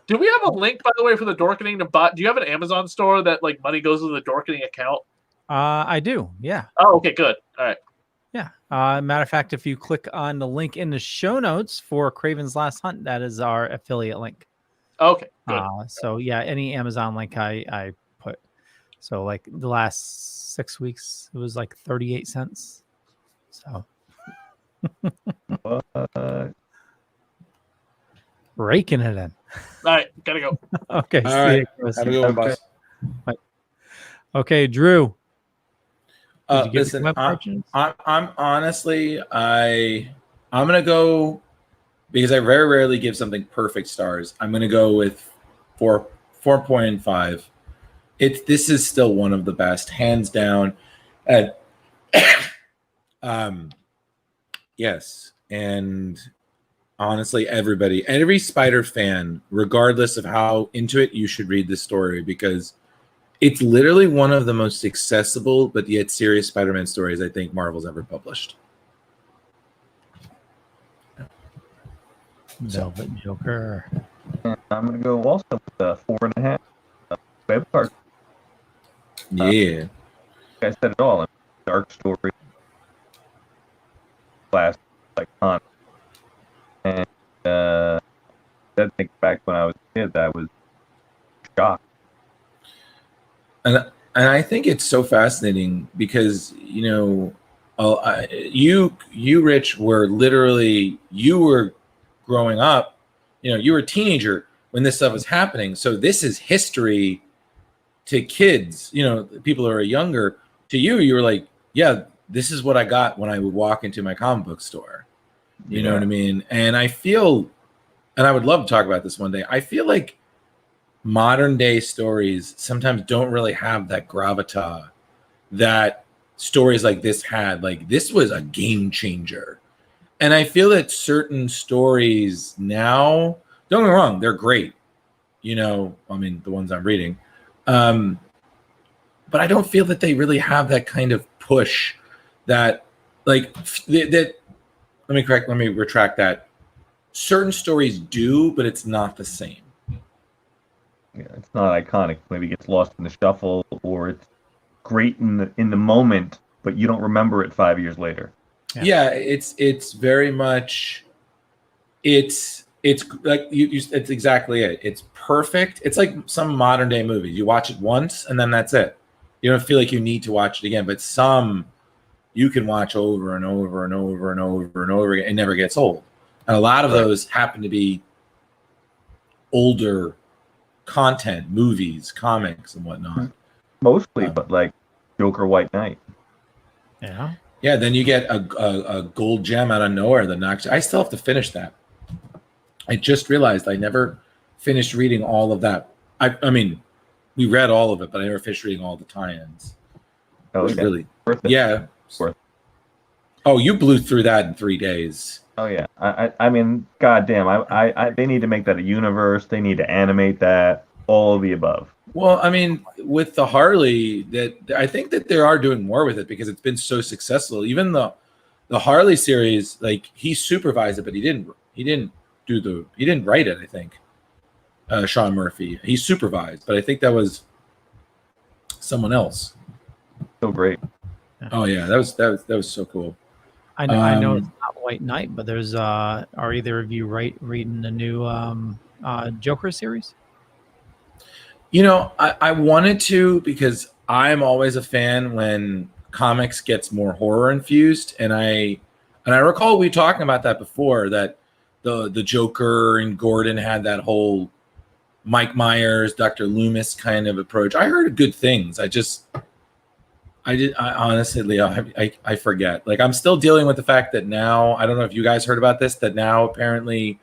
Do we have a link, by the way, for the Dorkening to buy? Do you have an Amazon store that like money goes to the Dorkening account? I do. Yeah. Oh, okay, good. All right. Yeah. Matter of fact, if you click on the link in the show notes for Kraven's Last Hunt, that is our affiliate link. Okay. Good. So yeah, any Amazon link I put. So like the last 6 weeks, it was like 38 cents. So raking it in. All right, gotta go. Okay. All right. Have a good one, boss. Okay, Drew. Listen, I'm honestly, I'm gonna go because I very rarely give something perfect stars. I'm gonna go with 4.5. This is still one of the best, hands down. And yes, and honestly, every Spider fan, regardless of how into it, you should read this story because it's literally one of the most accessible but yet serious Spider-Man stories I think Marvel's ever published. Velvet Joker. And I'm going to go also with a 4.5 web card. Yeah. I said it all. Dark story. Class, iconic. And I think back when I was a kid, I was shocked. And I think it's so fascinating because, you know, you Rich, were literally, you were growing up, you know, you were a teenager when this stuff was happening. So this is history to kids, you know, people who are younger. To you, you were like, yeah, this is what I got when I would walk into my comic book store. You know what I mean? And I feel, and I would love to talk about this one day, I feel like modern day stories sometimes don't really have that gravitas that stories like this had. Like, this was a game changer. And I feel that certain stories now, don't get me wrong, they're great. You know, I mean, the ones I'm reading. But I don't feel that they really have that kind of push that, like, that. Let me retract that. Certain stories do, but it's not the same. Yeah, it's not iconic. Maybe it gets lost in the shuffle, or it's great in the moment, but you don't remember it 5 years later. Yeah, it's very much, it's like it's exactly it. It's perfect. It's like some modern day movie. You watch it once and then that's it. You don't feel like you need to watch it again. But some you can watch over and over and over and over and over again. It never gets old. And a lot of those happen to be older content, movies, comics, and whatnot. Mostly, but like Joker White Knight. Yeah. Yeah, then you get a gold gem out of nowhere that knocks you. I still have to finish that. I just realized I never finished reading all of that. I mean, we read all of it, but I never finished reading all the tie-ins. Oh, yeah. Really? Worth it. Yeah. Worth it. Oh, you blew through that in 3 days. Oh yeah. I mean, goddamn. I they need to make that a universe. They need to animate that. All of the above. Well, I mean, with the Harley, that I think that they are doing more with it because it's been so successful. Even the Harley series, like, he supervised it, but he didn't write it. I think Sean Murphy, he supervised, but I think that was someone else. So great. Oh yeah, that was so cool. I know it's not White Knight, but there's are either of you reading the new Joker series? You know, I wanted to because I'm always a fan when comics gets more horror infused, and I recall we talking about that before, that the Joker and Gordon had that whole Mike Myers, Dr. Loomis kind of approach. I heard good things. I honestly, I forget. Like, I'm still dealing with the fact that now, I don't know if you guys heard about this, that now apparently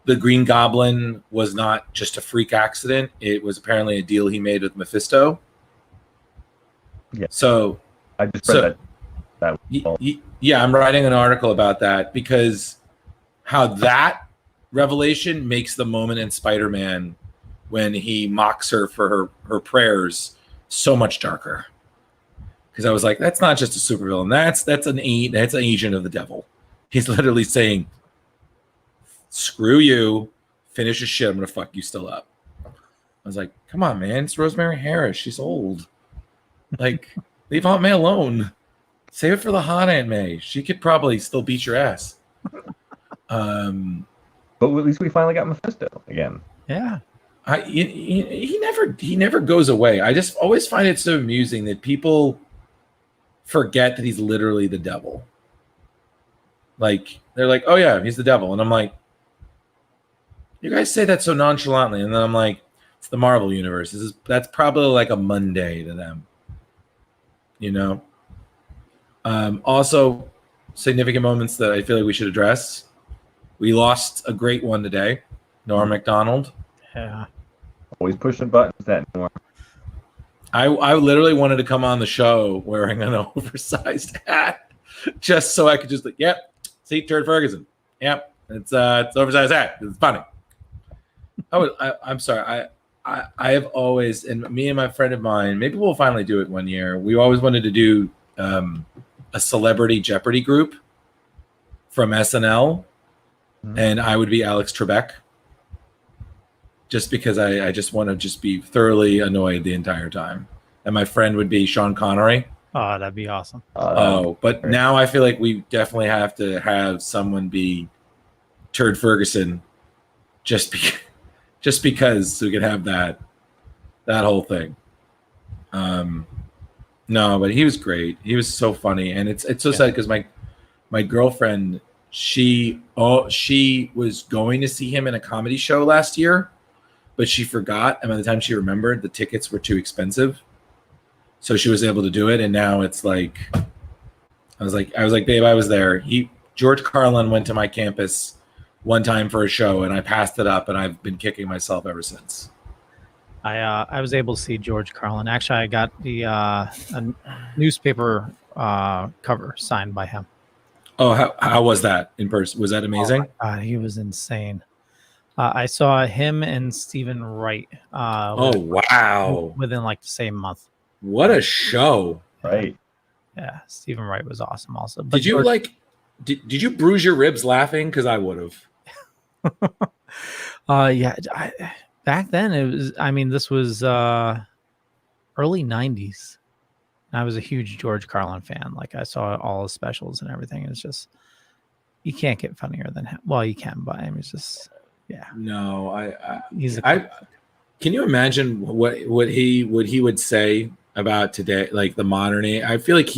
the Green Goblin was not just a freak accident. It was apparently a deal he made with Mephisto. Yeah. So I just read that. Yeah, I'm writing an article about that because how that revelation makes the moment in Spider-Man when he mocks her for her prayers so much darker. Because I was like, that's not just a supervillain. That's an agent of the devil. He's literally saying, screw you, finish your shit, I'm gonna fuck you still up. I was like, come on, man, it's Rosemary Harris. She's old. Like, leave Aunt May alone. Save it for the hot Aunt May. She could probably still beat your ass. But at least we finally got Mephisto again. Yeah. He never goes away. I just always find it so amusing that people forget that he's literally the devil. Like, they're like, oh yeah, he's the devil. And I'm like, you guys say that so nonchalantly. And then I'm like, it's the Marvel universe. That's probably like a Monday to them. You know? Also, significant moments that I feel like we should address. We lost a great one today. Norm Macdonald. Yeah. Always pushing buttons, that Norm. I literally wanted to come on the show wearing an oversized hat just so I could just like, yep, see, Turd Ferguson. Yep, It's oversized hat. It's funny. I'm sorry. I have always, and me and my friend of mine, maybe we'll finally do it one year. We always wanted to do a celebrity Jeopardy group from SNL, and I would be Alex Trebek, just because I just want to just be thoroughly annoyed the entire time, and my friend would be Sean Connery. Oh, that'd be awesome. But now I feel like we definitely have to have someone be Turd Ferguson, just because so we could have that whole thing. No, but he was great. He was so funny, and it's so sad because my girlfriend, she was going to see him in a comedy show last year, but she forgot, and by the time she remembered, the tickets were too expensive. So she was able to do it, and now it's like I was like, babe, I was there. George Carlin went to my campus one time for a show, and I passed it up, and I've been kicking myself ever since. I was able to see George Carlin. Actually, I got the a newspaper cover signed by him. Oh, how was that in person? Was that amazing? Oh my God, he was insane. I saw him and Stephen Wright. Wow! Within like the same month. What a show! Right. Yeah, Stephen Wright was awesome. Also, but did you bruise your ribs laughing? Because I would have. Yeah. Back then, it was. I mean, this was early '90s. I was a huge George Carlin fan. Like I saw all his specials and everything. It's just you can't get funnier than him. Well, you can, but I mean, it's just No, can you imagine what he would say about today, like the modern age? I feel like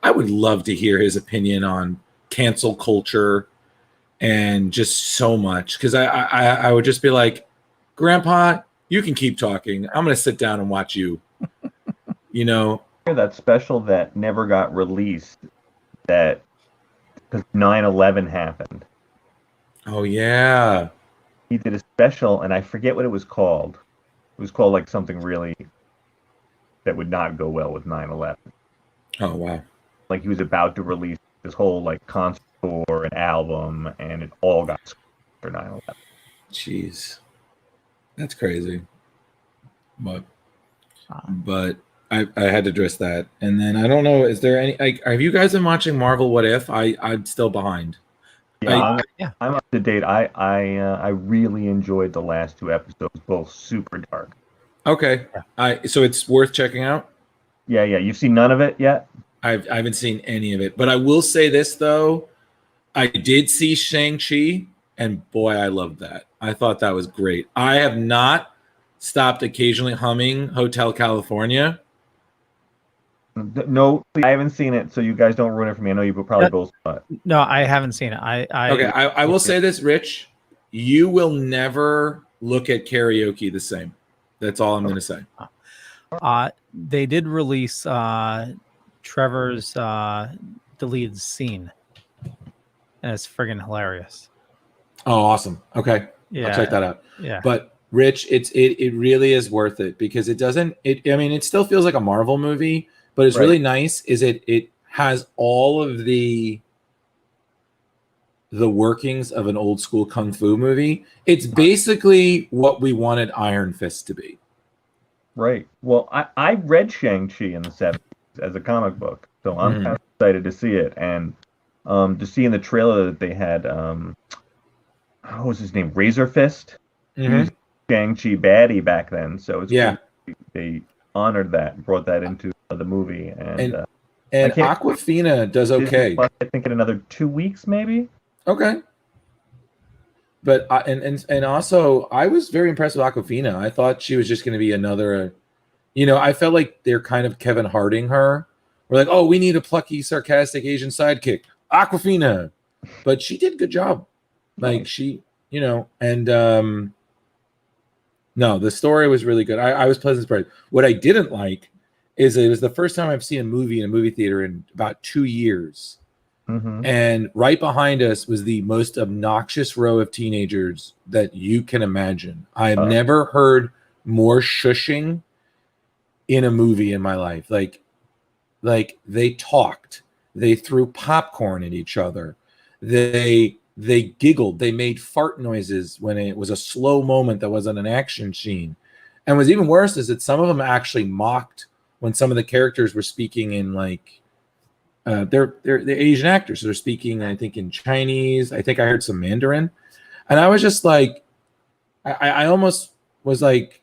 I would love to hear his opinion on cancel culture and just so much, because I would just be like, Grandpa, you can keep talking. I'm going to sit down and watch you. That special that never got released, that because 9/11 happened. Oh yeah, he did a special, and I forget what it was called. It was called like something really that would not go well with 9/11. Oh wow! Like he was about to release this whole like concert tour and album, and it all got for 9/11. Jeez, that's crazy. But I had to address that, and then I don't know. Is there any? Have you guys been watching Marvel What If? I'm still behind. Yeah, I'm up to date. I really enjoyed the last two episodes, both super dark. Okay, so it's worth checking out. Yeah. You've seen none of it yet? I haven't seen any of it, but I will say this though, I did see Shang-Chi, and boy, I loved that. I thought that was great. I have not stopped occasionally humming Hotel California. No, I haven't seen it, so you guys don't ruin it for me. I know you probably both saw it. No, I haven't seen it. I will say this, Rich. You will never look at karaoke the same. That's all I'm going to say. They did release Trevor's deleted scene, and it's friggin' hilarious. Oh, awesome. Okay. Yeah. I'll check that out. Yeah. But Rich, it really is worth it, because it doesn't, it still feels like a Marvel movie, but it's really nice is it has all of the workings of an old school kung fu movie. It's basically what we wanted Iron Fist to be. Right. Well, I read Shang-Chi in the 70s as a comic book, so I'm kind of excited to see it. And to see in the trailer that they had, what was his name? Razor Fist? He was Shang-Chi baddie back then, so it's cool. They honored that, brought that into the movie. And Awkwafina does okay. I think in another 2 weeks, maybe. Okay. But and also, I was very impressed with Awkwafina. I thought she was just going to be another, I felt like they're kind of Kevin Harding her. We're like, oh, we need a plucky, sarcastic Asian sidekick, Awkwafina. But she did a good job. Like she, and no, the story was really good. I was pleasantly surprised. What I didn't like is it was the first time I've seen a movie in a movie theater in about 2 years. And right behind us was the most obnoxious row of teenagers that you can imagine. I have never heard more shushing in a movie in my life. Like they talked, they threw popcorn at each other, they they giggled. They made fart noises when it was a slow moment that wasn't an action scene. And what's even worse is that some of them actually mocked when some of the characters were speaking in like they're Asian actors. So they're speaking, I think, in Chinese. I think I heard some Mandarin, and I was just like, I almost was like,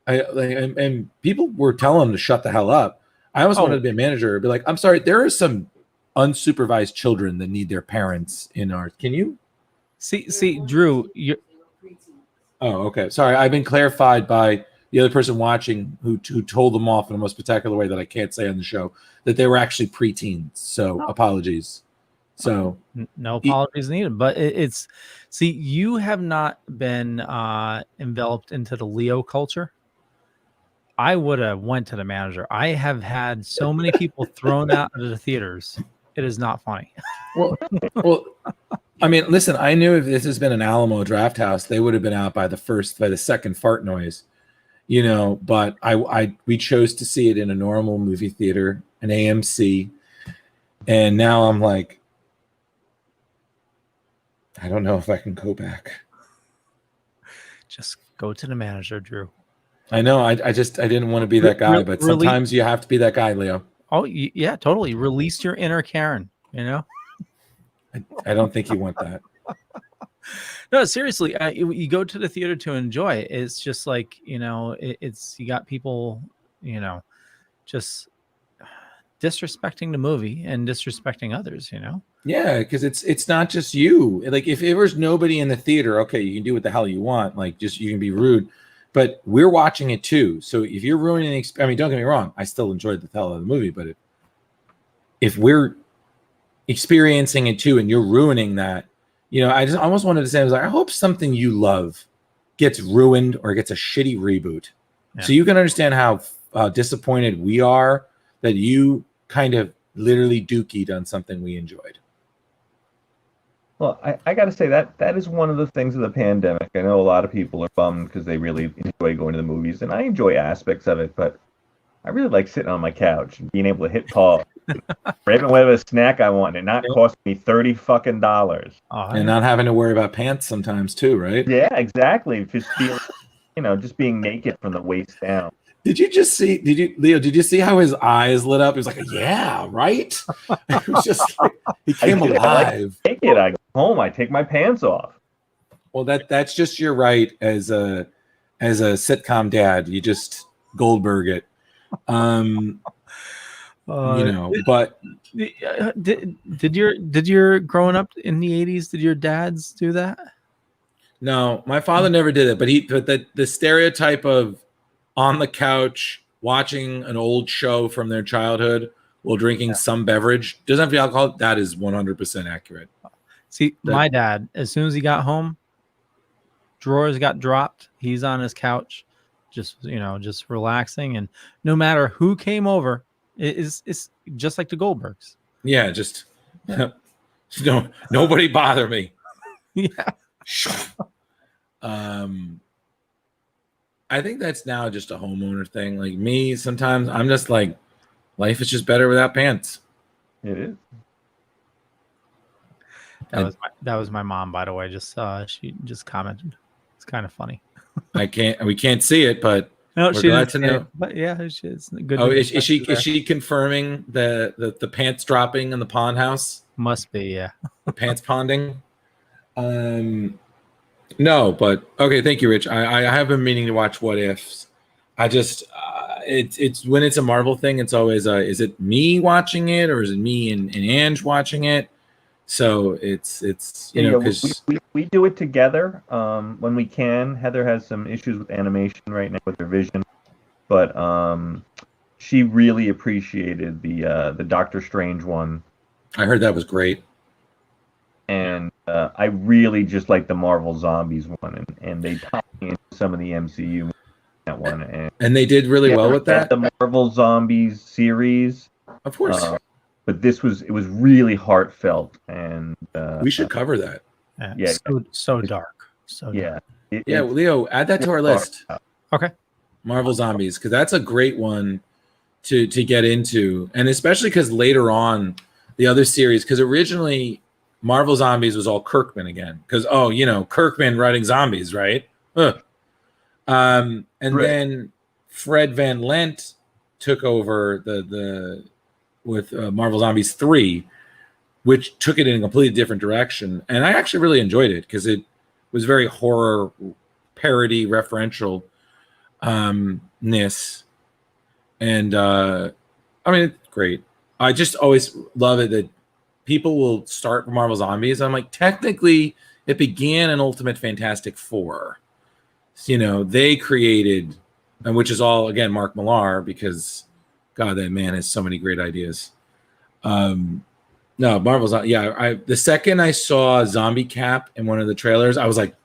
and people were telling them to shut the hell up. I almost wanted to be a manager, be like, I'm sorry, there are some unsupervised children that need their parents in our. Can you see, Drew? Oh, okay. Sorry, I've been clarified by the other person watching who told them off in the most spectacular way that I can't say on the show that they were actually preteens. So apologies. So no apologies needed. But it's see, you have not been enveloped into the Leo culture. I would have went to the manager. I have had so many people thrown out of the theaters. It is not funny. Well, I mean, listen, I knew if this has been an Alamo Draft House, they would have been out by the second fart noise, you know, but we chose to see it in a normal movie theater, an AMC. And now I'm like, I don't know if I can go back. Just go to the manager, Drew. I know. I didn't want to be that guy, but sometimes you have to be that guy, Leo. Oh, yeah, totally. Release your inner Karen, you know? I don't think you want that. No, seriously, you go to the theater to enjoy it. It's just like, you know, it's you got people, you know, just disrespecting the movie and disrespecting others, you know? Yeah, because it's not just you. Like if there was nobody in the theater, okay, you can do what the hell you want. Like just you can be rude. But we're watching it too. So if you're ruining the I mean, don't get me wrong, I still enjoyed the hell out of the movie, but if we're experiencing it too and you're ruining that, you know, I just almost wanted to say, I was like, I hope something you love gets ruined or gets a shitty reboot. Yeah. So you can understand how disappointed we are that you kind of literally dookied on something we enjoyed. Well, I got to say that is one of the things of the pandemic. I know a lot of people are bummed because they really enjoy going to the movies, and I enjoy aspects of it, but I really like sitting on my couch and being able to hit pause, grabbing whatever snack I want, and not cost me $30 fucking. And not having to worry about pants sometimes too, right? Yeah, exactly. Just being, just being naked from the waist down. Did you see how his eyes lit up? He was like, yeah, right? It was just like, he came alive. I go home, I take my pants off. Well, that's just your right as a sitcom dad. You just Goldberg it. But did your growing up in the 80s, did your dads do that? No, my father never did it, but the stereotype of on the couch watching an old show from their childhood while drinking some beverage, doesn't have to be alcohol, that is 100% accurate. See, my dad, as soon as he got home, drawers got dropped. He's on his couch, just relaxing. And no matter who came over, it's just like the Goldbergs. Yeah, just nobody bother me. Yeah. I think that's now just a homeowner thing. Like me, sometimes I'm just like, life is just better without pants. It is. That was my mom, by the way. She just commented. It's kind of funny. We can't see it, but no, we're glad to know. But yeah, it's good. Oh, is she confirming the pants dropping in the pond house? Must be, yeah. The pants ponding. No, but okay. Thank you, Rich. I have been meaning to watch What Ifs. I just it's when it's a Marvel thing. It's always is it me watching it or is it me and Ange watching it? So it's because we do it together when we can. Heather has some issues with animation right now with her vision, but she really appreciated the Doctor Strange one. I heard that was great. And I really just like the Marvel Zombies one, and they tied into some of the MCU that one, and they did really well with that. The Marvel Zombies series, of course, but it was really heartfelt, and we should cover that. Yeah, so dark, dark. Leo, add that to our list. Okay, Marvel Zombies, because that's a great one to get into, and especially because later on the other series, because originally Marvel Zombies was all Kirkman again because Kirkman writing zombies, right? And then Fred Van Lent took over the with Marvel Zombies 3, which took it in a completely different direction, and I actually really enjoyed it because it was very horror parody referential ness, and I mean, it's great. I just always love it that people will start Marvel Zombies. I'm like, technically, it began in Ultimate Fantastic Four. They created, and which is all again Mark Millar, because God, that man has so many great ideas. No, Marvel's not. Yeah, the second I saw Zombie Cap in one of the trailers, I was like,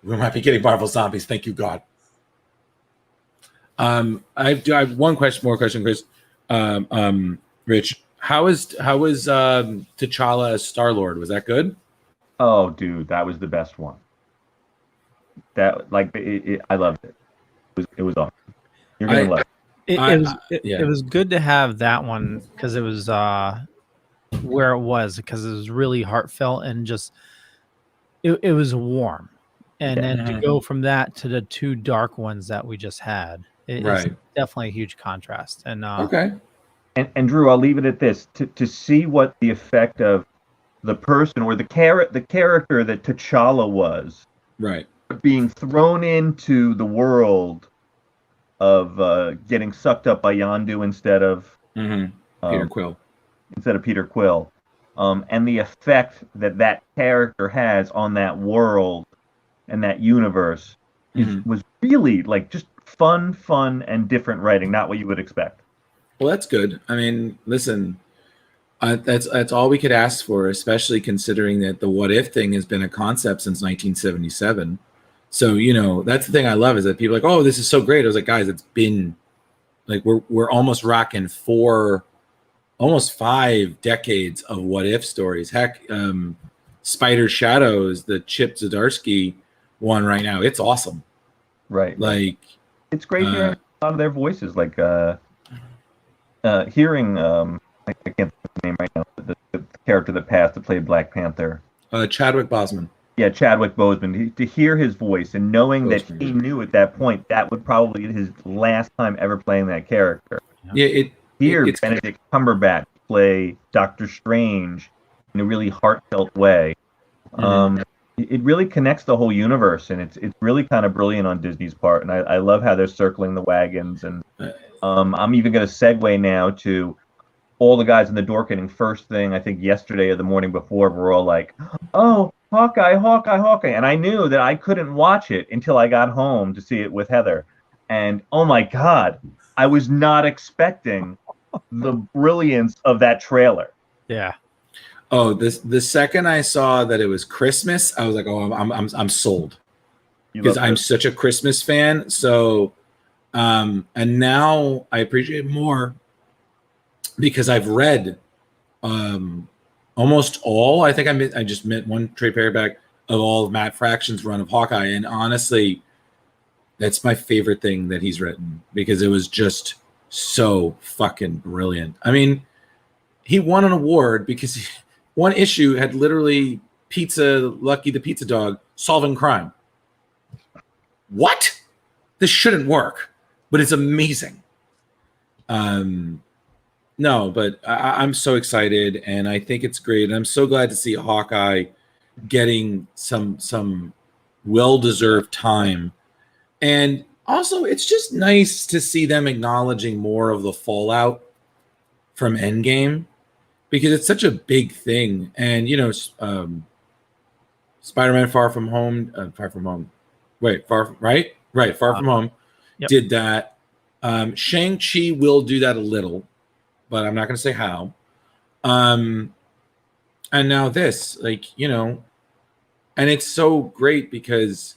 we might be getting Marvel Zombies. Thank you, God. I have one more question, Chris. Rich, how was T'Challa as Star-Lord? Was that good? Oh, dude, that was the best one. That I loved it. It was awesome. You're gonna love it. It was good to have that one because it was where it was, because it was really heartfelt and just it was warm, and then to go from that to the two dark ones that we just had, it's definitely a huge contrast. And and Drew, I'll leave it at this: to see what the effect of the person or the character that T'Challa was, being thrown into the world of getting sucked up by Yondu instead of Peter Quill. And the effect that character has on that world and that universe was really just fun and different writing, not what you would expect. Well, that's good. I mean, listen, that's all we could ask for, especially considering that the what if thing has been a concept since 1977. So, that's the thing I love, is that people are like, oh, this is so great. I was like, guys, it's been we're almost rocking almost 5 decades of what if stories. Heck, Spider Shadows, the Chip Zdarsky one right now, it's awesome. Right. It's great hearing a lot of their voices, hearing I can't think of the name right now, the character that passed that played Black Panther. Chadwick Boseman. Yeah, Chadwick Boseman. To hear his voice and knowing that he knew at that point that would probably be his last time ever playing that character. Yeah, it's Benedict Cumberbatch play Doctor Strange in a really heartfelt way. It really connects the whole universe, and it's really kind of brilliant on Disney's part. And I love how they're circling the wagons. And I'm even going to segue now to all the guys in the Dorkening. First thing, I think yesterday or the morning before, we're all like, oh, Hawkeye. And I knew that I couldn't watch it until I got home to see it with Heather. And oh my God, I was not expecting the brilliance of that trailer. Yeah. Oh, the second I saw that it was Christmas, I was like, oh, I'm sold, because I'm such a Christmas fan. So, and now I appreciate it more because I've read almost all. I think I just met one trade paperback of all of Matt Fraction's run of Hawkeye, and honestly, that's my favorite thing that he's written, because it was just so fucking brilliant. I mean, he won an award because one issue had literally Lucky the Pizza Dog solving crime. What? This shouldn't work, but it's amazing. No, but I'm so excited, and I think it's great. And I'm so glad to see Hawkeye getting some well-deserved time. And also, it's just nice to see them acknowledging more of the fallout from Endgame, because it's such a big thing. And, Spider-Man Far From Home, Far From Home did that. Shang-Chi will do that a little, but I'm not going to say how. And now this, and it's so great because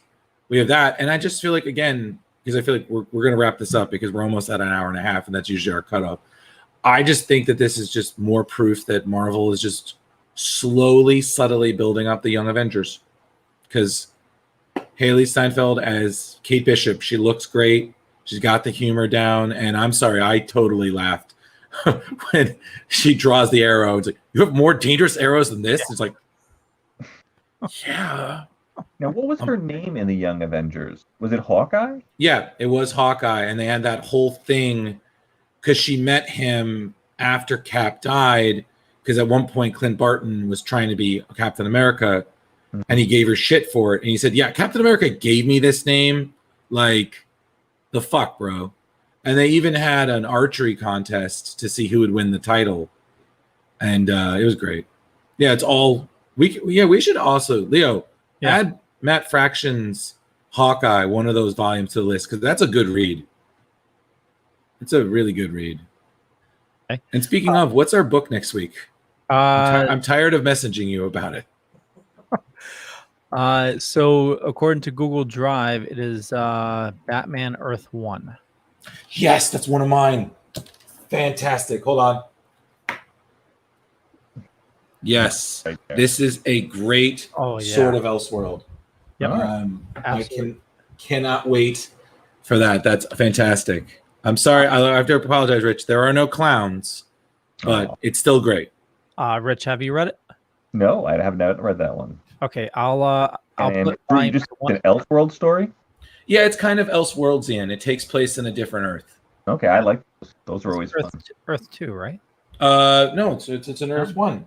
we have that. And I just feel like, again, because I feel like we're going to wrap this up because we're almost at an hour and a half, and that's usually our cutoff. I just think that this is just more proof that Marvel is just slowly, subtly building up the Young Avengers. Because Haley Steinfeld as Kate Bishop, she looks great. She's got the humor down. And I'm sorry, I totally laughed when she draws the arrow. It's like, you have more dangerous arrows than this? Yeah. It's like, Yeah. Now, what was her name in the Young Avengers? Was it Hawkeye? Yeah, it was Hawkeye, and they had that whole thing because she met him after Cap died. Because at one point, Clint Barton was trying to be Captain America, and he gave her shit for it. And he said, "Yeah, Captain America gave me this name. Like, the fuck, bro." And they even had an archery contest to see who would win the title, and it was great. Yeah, it's all we should also, Leo, add Matt Fraction's Hawkeye, one of those volumes, to the list, because that's a good read. It's a really good read. Okay. And speaking of, what's our book next week? I'm tired of messaging you about it. So according to Google Drive, it is Batman Earth 1. Yes, that's one of mine. Fantastic. Hold on. Yes, this is a great sort of Elseworld. Yep. I cannot wait for that. That's fantastic. I'm sorry. I have to apologize, Rich. There are no clowns, but it's still great. Rich, have you read it? No, I have not read that one. Okay, I'll put you just an Elseworld story? Yeah, it's kind of Elseworldian. It takes place in a different Earth. Okay, I like those. Those are always fun. Earth 2, right? No, it's an Earth 1.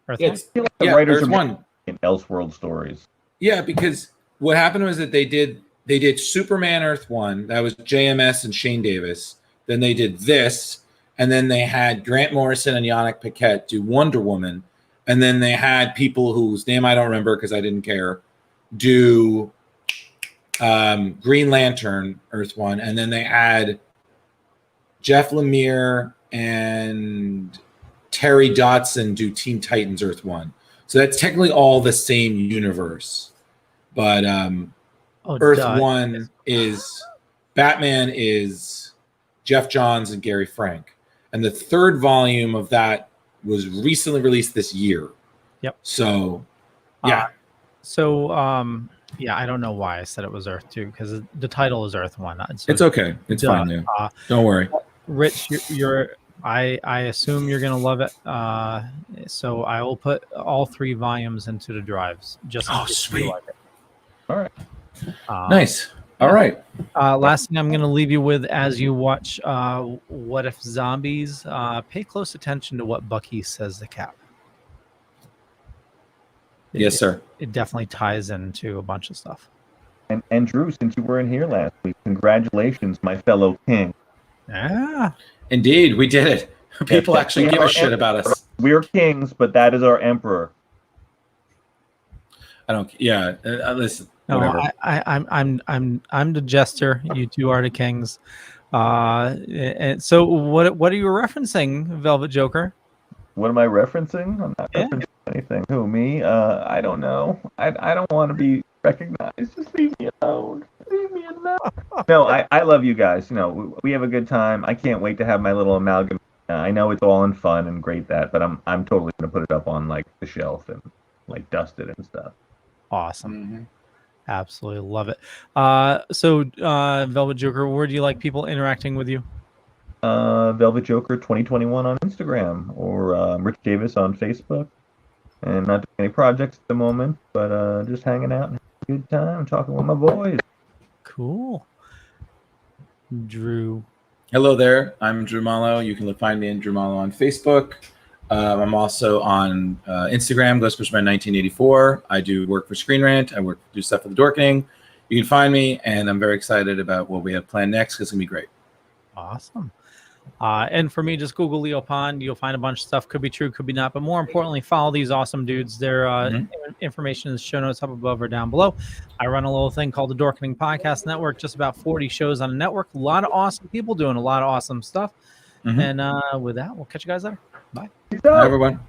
Earth Yeah, 1? it's, The writers are making Elseworld stories. Yeah, because what happened was that they did Superman Earth 1. That was JMS and Shane Davis. Then they did this, and then they had Grant Morrison and Yannick Paquette do Wonder Woman, and then they had people whose name I don't remember because I didn't care do Green Lantern Earth 1, and then they had Jeff Lemire and Terry Dotson do Teen Titans Earth 1. So that's technically all the same universe. But Earth 1 is Batman is Jeff Johns and Gary Frank. And the third volume of that was recently released this year. Yep. So, yeah. Yeah, I don't know why I said it was Earth 2 because the title is Earth 1. It's okay. It's fine, dude. Don't worry. Rich, I assume you're gonna love it. So I will put all 3 volumes into the drives. Just sweet. Like it. All right. Nice. All right. Last thing I'm going to leave you with as you watch What If Zombies, pay close attention to what Bucky says to Cap. Yes, sir. It definitely ties into a bunch of stuff. And Drew, since you weren't here last week, congratulations, my fellow king. Yeah. Indeed, we did it. People actually give a shit about us. We're kings, but that is our emperor. I don't. Yeah. Listen. No, whatever. I'm the jester. You two are the kings. And so what are you referencing, Velvet Joker? What am I referencing? I'm not referencing anything. Who, me? I don't know. I don't want to be recognized. Just leave me alone. Leave me alone. No, I love you guys. You know, we have a good time. I can't wait to have my little amalgam. I know it's all in fun and great but I'm totally gonna put it up on like the shelf and like dust it and stuff. Awesome. Mm-hmm. Absolutely love it. So Velvet Joker, where do you like people interacting with you? Velvet Joker 2021 on Instagram or Rich Davis on Facebook. And not doing any projects at the moment, but just hanging out and having a good time, talking with my boys. Cool. Drew. Hello there. I'm Drew Mollo. You can find me in Drew Mollo on Facebook. I'm also on Instagram, GhostBushman1984. I do work for Screen Rant. I do stuff for the Dorkening. You can find me, and I'm very excited about what we have planned next because it's going to be great. Awesome. And for me, just Google Leo Pond. You'll find a bunch of stuff. Could be true, could be not. But more importantly, follow these awesome dudes. Their information in the show notes up above or down below. I run a little thing called the Dorkening Podcast Network. Just about 40 shows on the network. A lot of awesome people doing a lot of awesome stuff. And with that, we'll catch you guys later. Bye. Bye, everyone.